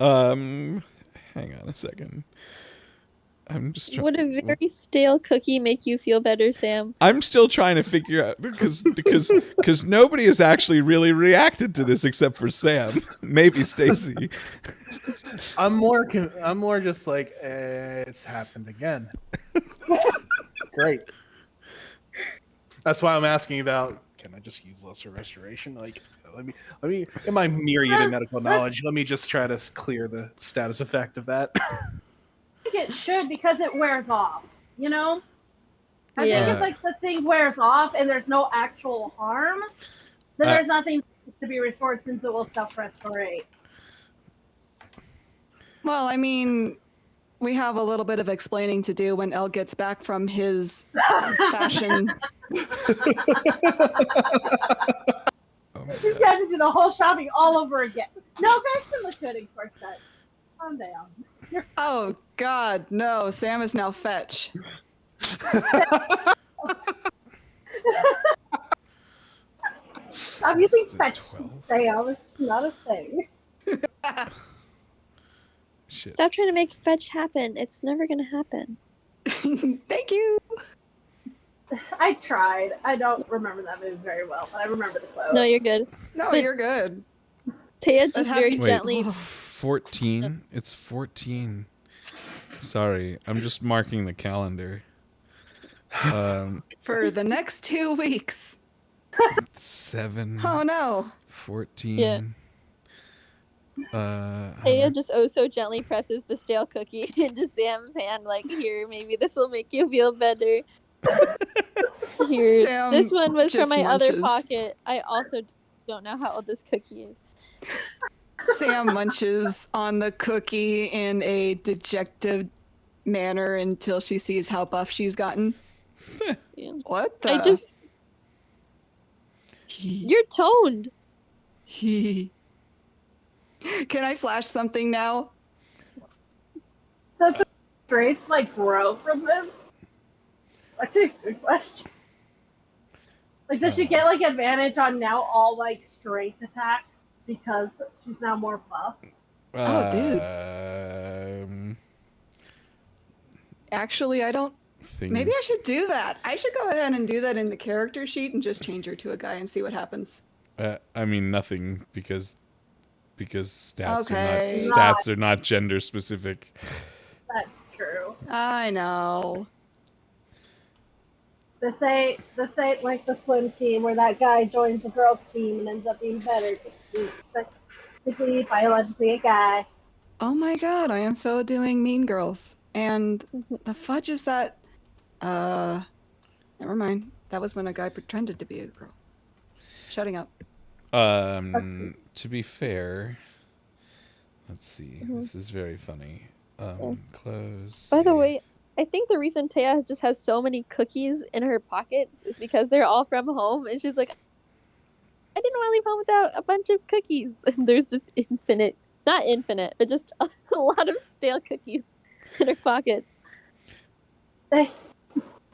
Hang on a second. I'm just trying. Would a very stale cookie make you feel better, Sam? I'm still trying to figure out because nobody has actually really reacted to this except for Sam, maybe Stacy. I'm more just like it's happened again. Great. That's why I'm asking about. Can I just use lesser restoration? Like, let me. In my myriad of medical knowledge, let me just try to clear the status effect of that. it should because it wears off. You know. I think Yeah. if like the thing wears off and there's no actual harm, then there's nothing to be restored since it will self-restorate. Well, I mean, we have a little bit of explaining to do when Elle gets back from his fashion. He's got to do the whole shopping all over again. No, guys can look good in corset. Calm down. Oh, God, no. Sam is now fetch. I'm using That's fetch, 12. Sam. It's not a thing. Shit. Stop trying to make fetch happen. It's never gonna happen. Thank you. I tried. I don't remember that move very well, but I remember the quote. No, you're good. No, But- you're good. Taya just have very you- Wait. gently. 14? It's 14. Sorry, I'm just marking the calendar. For the next 2 weeks. 7, Oh, no. 14. Yeah. How Taya many- just oh so gently presses the stale cookie into Sam's hand, like, here, maybe this will make you feel better. Here, Sam this one was from just my other munches. pocket. I also don't know how old this cookie is. Sam munches on the cookie in a dejected manner until she sees how buff she's gotten. Yeah. What the? I just, you're toned. Can I slash something now? Does the strength like grow from this? Actually, a good question. Like, does she get like advantage on now all like strength attacks because she's now more buff? Oh, dude. Actually, I don't. Things. Maybe I should do that. I should go ahead and do that in the character sheet and just change her to a guy and see what happens. I mean nothing because stats Okay. are not gender specific. That's true. I know. This ain't like the swim team where that guy joins the girls team and ends up being better. He's technically, biologically a guy. Oh my god, I am so doing Mean Girls. And the fudge is that. Never mind. That was when a guy pretended to be a girl. Shutting up. To be fair, let's see. This is very funny. Close. By the save. way, I think the reason Taya just has so many cookies in her pockets is because they're all from home, and she's like, I didn't want to leave home without a bunch of cookies. And there's just not infinite, but just a lot of stale cookies in her pockets.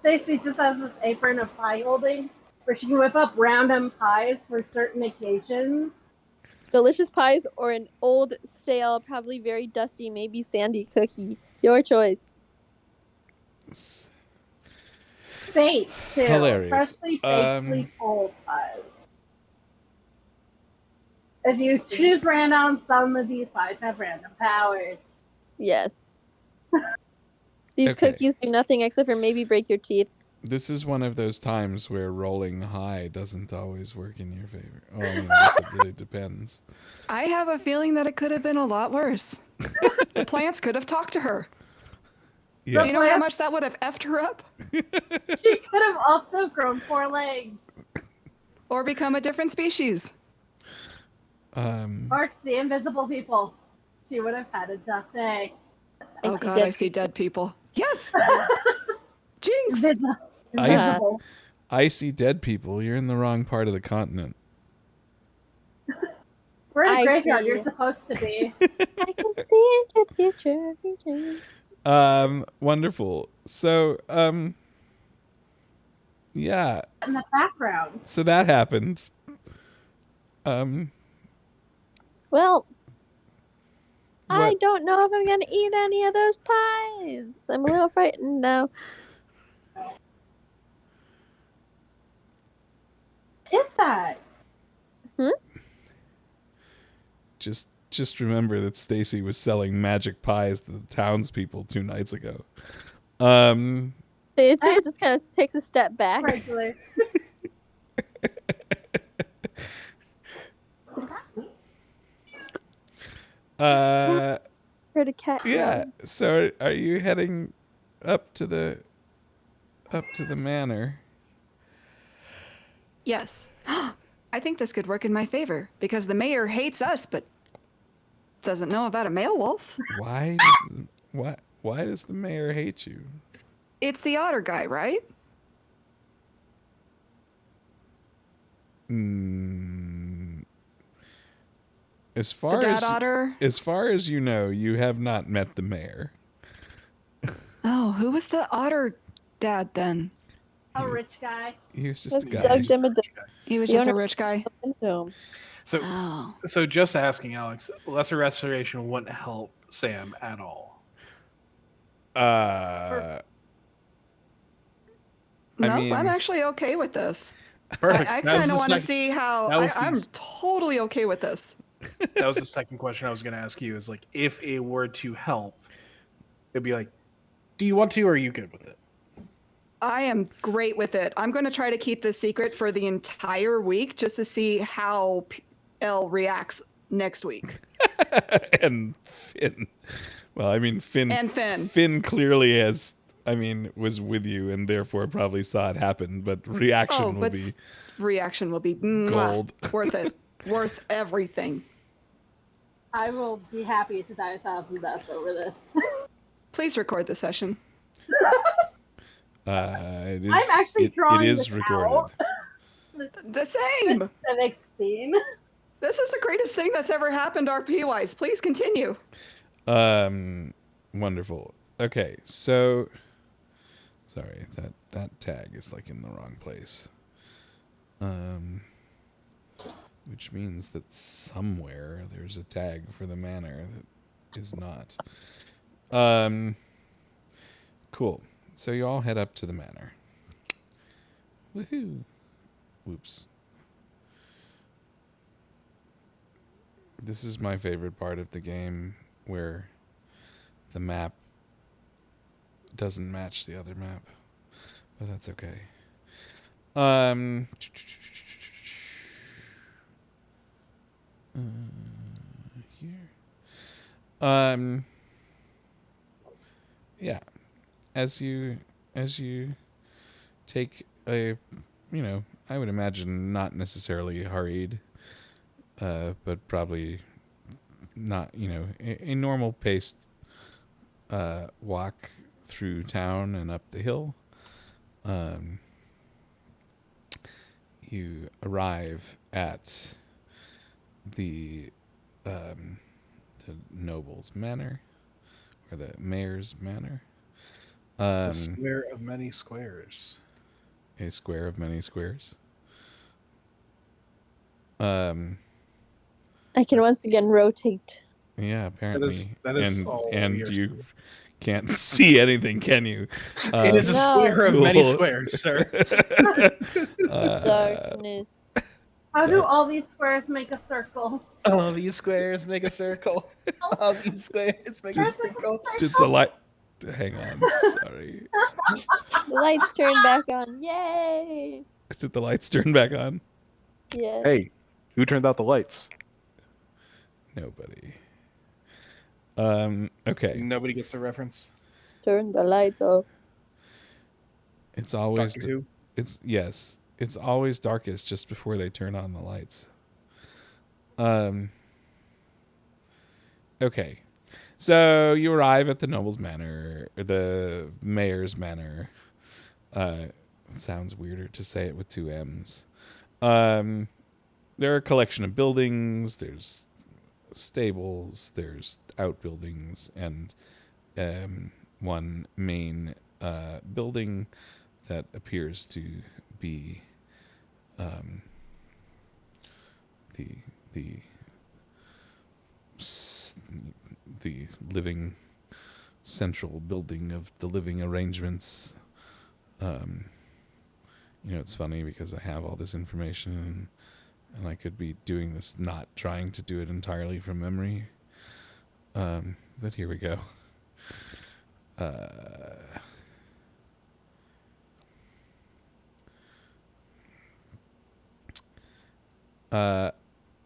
Stacy just has this apron of pie holding where she can whip up random pies for certain occasions. Delicious pies or an old, stale, probably very dusty, maybe sandy cookie. Your choice. Fate, too. Hilarious. Freshly baked cold pies. If you choose random, some of these pies have random powers. Yes. These Okay. cookies do nothing except for maybe break your teeth. This is one of those times where rolling high doesn't always work in your favor. Oh, I mean, I guess it really depends. I have a feeling that it could have been a lot worse. The plants could have talked to her. Yeah. Do you know how much that would have effed her up? She could have also grown 4 legs. Or become a different species. Or see invisible people. She would have had a tough day. Oh god, I see dead people. Yes! Jinx! Invisible. I see dead people. You're in the wrong part of the continent. We're in a I graveyard. see. You're supposed to be. I can see into the future. Wonderful. So, yeah. In the background. So that happened. Well, I What? don't know if I'm gonna eat any of those pies. I'm a little frightened now. Is that? Just remember that Stacy was selling magic pies to the townspeople 2 nights ago. It just kind of takes a step back. Regular. Heard a cat. Yeah. So are you heading up to the manor? Yes. I think this could work in my favor because the mayor hates us, but doesn't know about a male wolf. Why does the mayor hate you? It's the otter guy, right? As The far dad as otter. as far as you know, you have not met the mayor. Oh, who was the otter dad then? A rich guy. He was just a That's guy. Doug Dimmadome. He was The just a owner- rich guy. So, Oh. so just asking, Alex, lesser restoration wouldn't help Sam at all. I Nope, mean- I'm actually okay with this. Perfect. I That was kind of the want to second- see how. that was I'm the- totally okay with this. That was the second question I was going to ask you. Is like, if it were to help, it'd be like, do you want to, or are you good with it? I am great with it. I'm going to try to keep this secret for the entire week just to see how L reacts next week. And Finn. Well, I mean, Finn. And Finn. Finn clearly was with you and therefore probably saw it happen, but reaction will be reaction will be gold. worth it. Worth everything. I will be happy to die 1,000 deaths over this. Please record the session. It is, I'm actually drawing it is this recorded. out. The same. The next scene. This is the greatest thing that's ever happened RP-wise. Please continue. Wonderful. Okay, so sorry, that tag is like in the wrong place. Which means that somewhere there's a tag for the manor that is not. Cool. So you all head up to the manor. Woohoo. Whoops. This is my favorite part of the game, where the map doesn't match the other map, but that's okay. Here. Yeah. As you take a, I would imagine not necessarily hurried, but probably not, a normal paced walk through town and up the hill. You arrive at the noble's manor, or the mayor's manor. A square of many squares. A square of many squares. I can once again rotate. Yeah, apparently. That is and all and yours. you can't see anything, can you? It is a No. square of many Cool. squares, sir. Darkness. How do all these squares make a circle? All these squares make a circle. All these squares make a circle. Did the light? Hang on, sorry. The lights turn back on. Yay! Did the lights turn back on? Yeah. Hey, who turned out the lights? Nobody. Okay. Nobody gets the reference. Turn the lights off. It's always Doctor Who? It's always darkest just before they turn on the lights. Okay. So you arrive at the noble's manor, or the mayor's manor. It sounds weirder to say it with two M's. There are a collection of buildings. There's stables. There's outbuildings, and one main building that appears to be the living central building of the living arrangements. It's funny because I have all this information and I could be doing this not trying to do it entirely from memory. But here we go.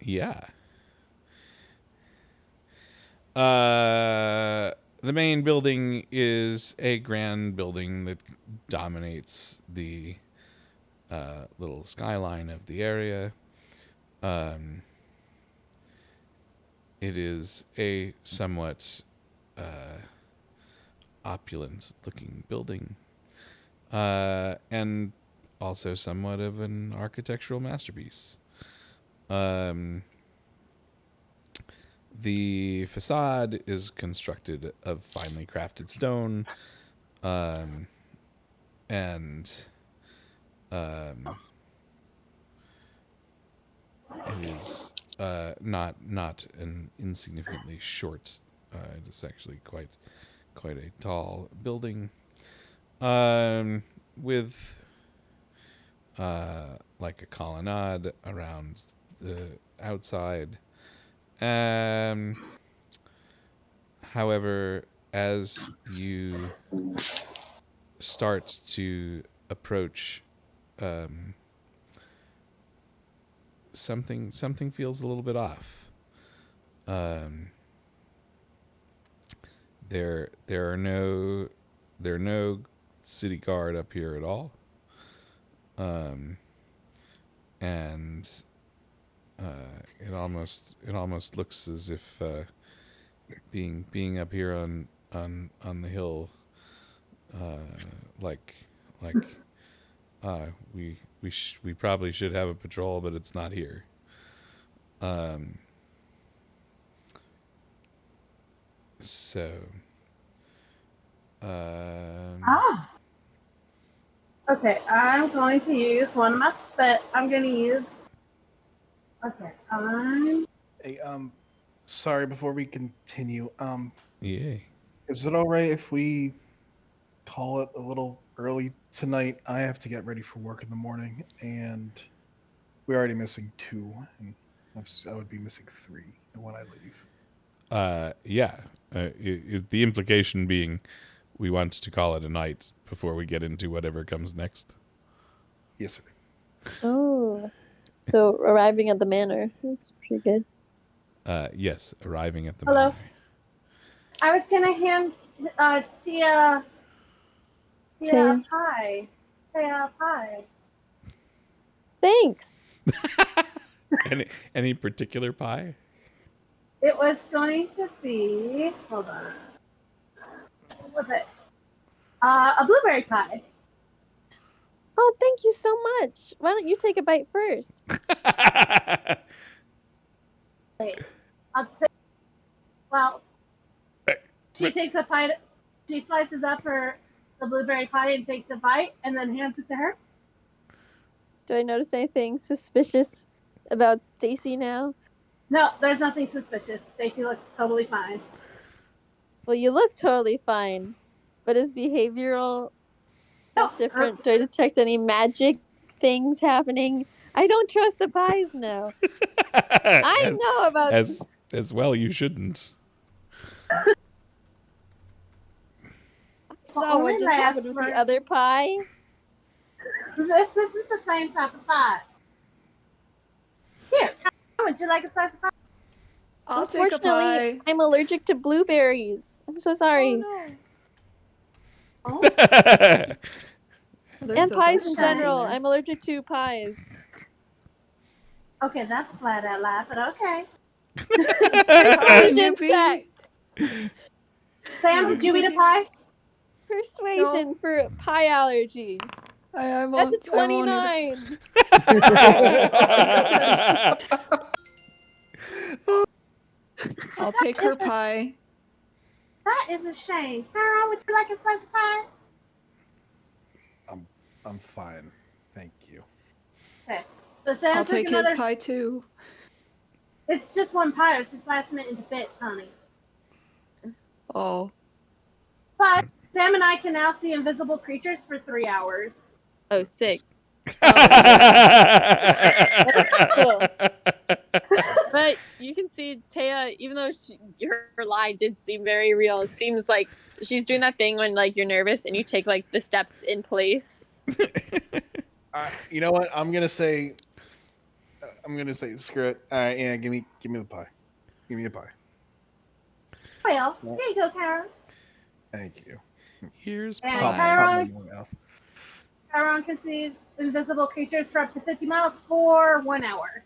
Yeah. The main building is a grand building that dominates the little skyline of the area. It is a somewhat opulent-looking building, and also somewhat of an architectural masterpiece. The facade is constructed of finely crafted stone, and it is not an insignificantly short. It is actually quite a tall building, with like a colonnade around the outside. However, as you start to approach, something feels a little bit off. There are no city guard up here at all. And it almost looks as if being up here on the hill, we probably should have a patrol, but it's not here. So Okay, I'm going to use one of my I'm going to use. Okay, Hey, sorry, before we continue, yeah. is it all right if we call it a little early tonight? I have to get ready for work in the morning, and we're already missing 2, and I would be missing 3 when I leave. Yeah. The implication being we want to call it a night before we get into whatever comes next. Yes, sir. Oh. So arriving at the manor is pretty good. Yes, arriving at the Hello. manor. I was going to hand Tia a pie. Tia a pie. Thanks. Any particular pie? It was going to be, hold on. What was it? A blueberry pie. Oh, thank you so much. Why don't you take a bite first? Wait, I'll say, well, she takes a bite, she slices up the blueberry pie and takes a bite and then hands it to her. Do I notice anything suspicious about Stacy now? No, there's nothing suspicious. Stacy looks totally fine. Well, you look totally fine, but is behavioral different? Do I detect any magic things happening? I don't trust the pies now. I know about as well. You shouldn't. I saw what just happened with the other pie. This isn't the same type of pie. Here, would you like a slice of pie? I'll take a pie. I'm allergic to blueberries. I'm so sorry. Oh, no. And pies in general. I'm allergic to pies. Okay, that's flat out loud, but okay. Persuasion check. Sam, did you eat a pie? Persuasion for pie allergy. That's a 29. I'll take her pie. That is a shame. Sarah, would you like a slice of pie? I'm fine, thank you. Okay, so Sam I'll took take another... his pie too. It's just one pie. It's just slicing it into bits, honey. Oh. But Sam and I can now see invisible creatures for 3 hours. Oh, sick. Cool. But you can see Taya, even though her lie did seem very real, it seems like she's doing that thing when like you're nervous and you take like the steps in place. You know what? I'm gonna say, screw it. Yeah, give me the pie. Give me the pie. Well, here you go, Karen. Thank you. Here's And pie. Chiron, More mouth. Chiron can see invisible creatures for up to 50 miles for 1 hour.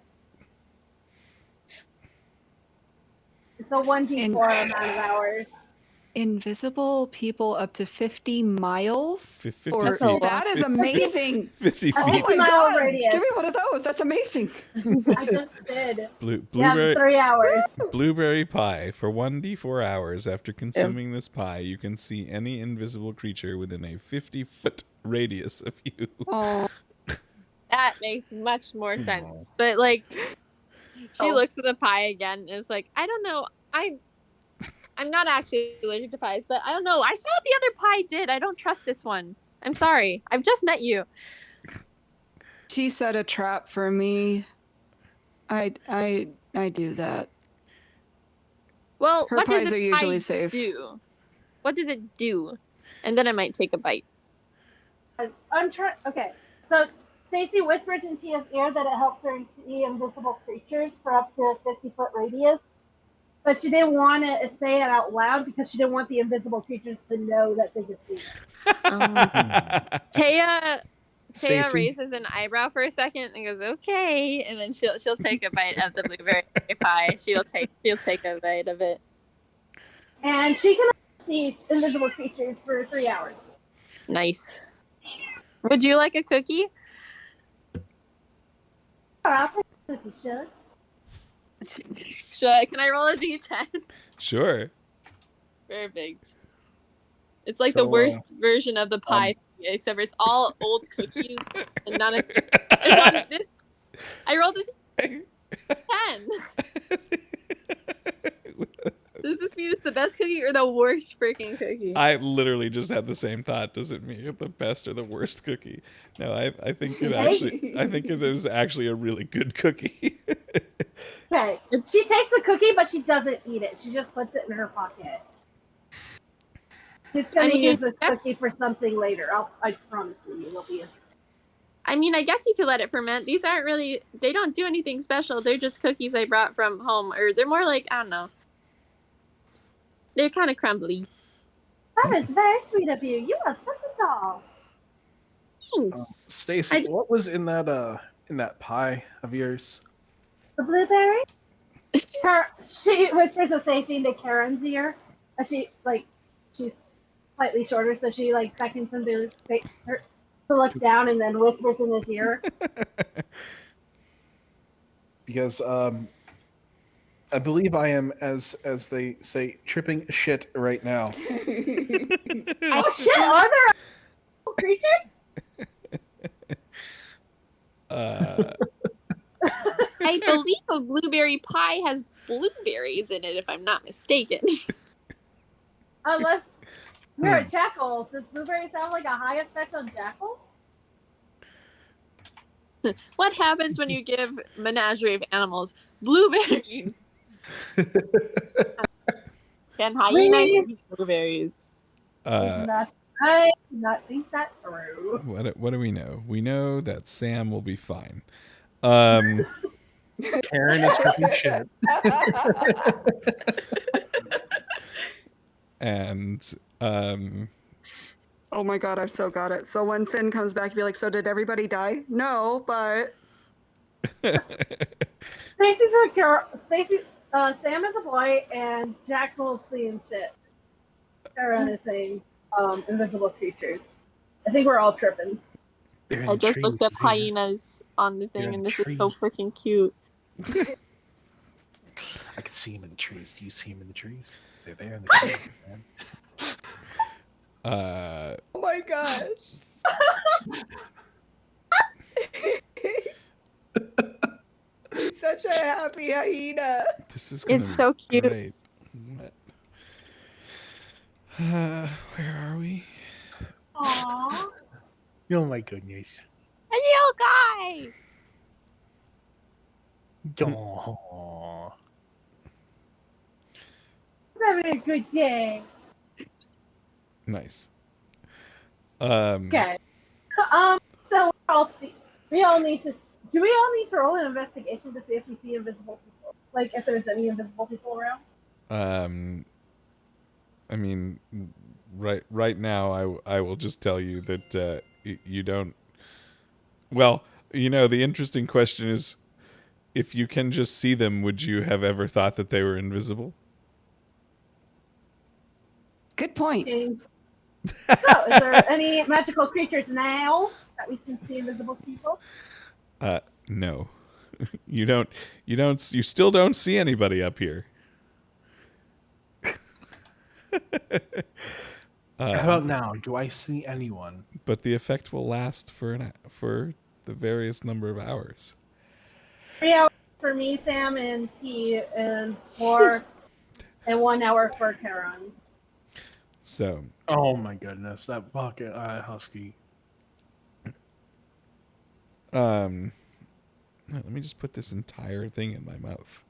It's a 1d4 amount of hours. Invisible people up to 50 miles? 50 Or That's a lot. that is amazing. 50 Oh feet. my 50-mile god! radius. Give me one of those. That's amazing. I just did. Yeah, Blueberry 3 hours. blueberry pie. For 1d4 hours after consuming this pie, you can see any invisible creature within a 50-foot radius of you. Oh, That makes much more sense. But like, she looks at the pie again and is like, I don't know. I'm not actually allergic to pies, but I don't know. I saw what the other pie did. I don't trust this one. I'm sorry. I've just met you. she set a trap for me. I do that. Well, Her what does pies this are usually pie safe. do? What does it do? And then I might take a bite. Okay, so Stacy whispers in Tia's ear that it helps her see invisible creatures for up to a 50-foot radius. But she didn't want to say it out loud because she didn't want the invisible creatures to know that they could see it. Taya Stacey? raises an eyebrow for a second and goes, "Okay," and then she'll take a bite of the blueberry pie. She'll take a bite of it. And she can see invisible creatures for 3 hours. Nice. Would you like a cookie? Sure, I'll take a cookie, sure. Can I roll a d10? Sure. Perfect. It's like the worst version of the pie, except for it's all old cookies and none of this. I rolled a 10. Does this mean it's the best cookie or the worst freaking cookie? I literally just had the same thought. Does it mean the best or the worst cookie? No, I think it is actually a really good cookie. Okay, she takes the cookie, but she doesn't eat it. She just puts it in her pocket. She's going to use this cookie for something later. I promise you, it'll be interesting. I mean, I guess you could let it ferment. These aren't really, they don't do anything special. They're just cookies I brought from home. Or they're more like, I don't know. They're kind of crumbly. That is very sweet of you. You are such a doll. Thanks. Stacy, what was in that pie of yours? The blueberry? She whispers the same thing to Karen's ear. She's slightly shorter, so she beckons him to look down and then whispers in his ear. Because I believe I am, as they say, tripping shit right now. Oh shit! Are there creatures? I believe a blueberry pie has blueberries in it, if I'm not mistaken. Unless you're a jackal. Does blueberries have a high effect on jackals? What happens when you give menagerie of animals blueberries? Can hyenas eat blueberries? I do not think that through. What do we know? We know that Sam will be fine. Karen is freaking shit. And oh my god, I've so got it. So when Finn comes back, be like, so did everybody die? No, but Stacy's a girl. Sam is a boy, and Jackal's seeing shit. Karen is saying invisible creatures. I think we're all tripping. I just looked up hyenas on the thing, and this is so freaking cute. I can see him in the trees. Do you see him in the trees? They're there in the trees, man. oh my gosh. He's such a happy hyena. This is gonna It's be so cute. Great. Where are we? Aww. Oh my goodness. A little guy! Aww. Having a good day. Nice. Okay. So we all need to. Do we all need to roll an investigation to see if we see invisible people? Like if there's any invisible people around? I mean, right now, I will just tell you that you don't. Well, the interesting question is, if you can just see them, would you have ever thought that they were invisible? Good point. Okay. So, is there any magical creatures now that we can see invisible people? No. You still don't see anybody up here. How about now? Do I see anyone? But the effect will last for the various number of hours. 3 hours for me, Sam, and T, and 1 hour for CHaron. So, Oh my goodness, that fucking husky. let me just put this entire thing in my mouth.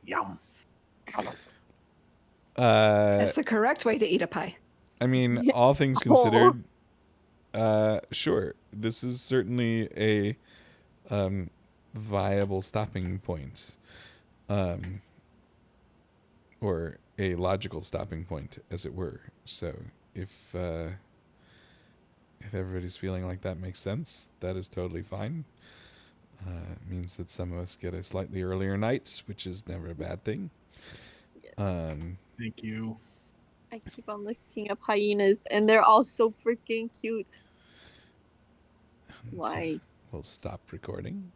Yum. That's the correct way to eat a pie. I mean, all things considered, sure, this is certainly a viable stopping point, or a logical stopping point, as it were. So, if everybody's feeling like that makes sense, that is totally fine. It means that some of us get a slightly earlier night, which is never a bad thing. Thank you. I keep on looking up hyenas, and they're all so freaking cute. Why? So we'll stop recording.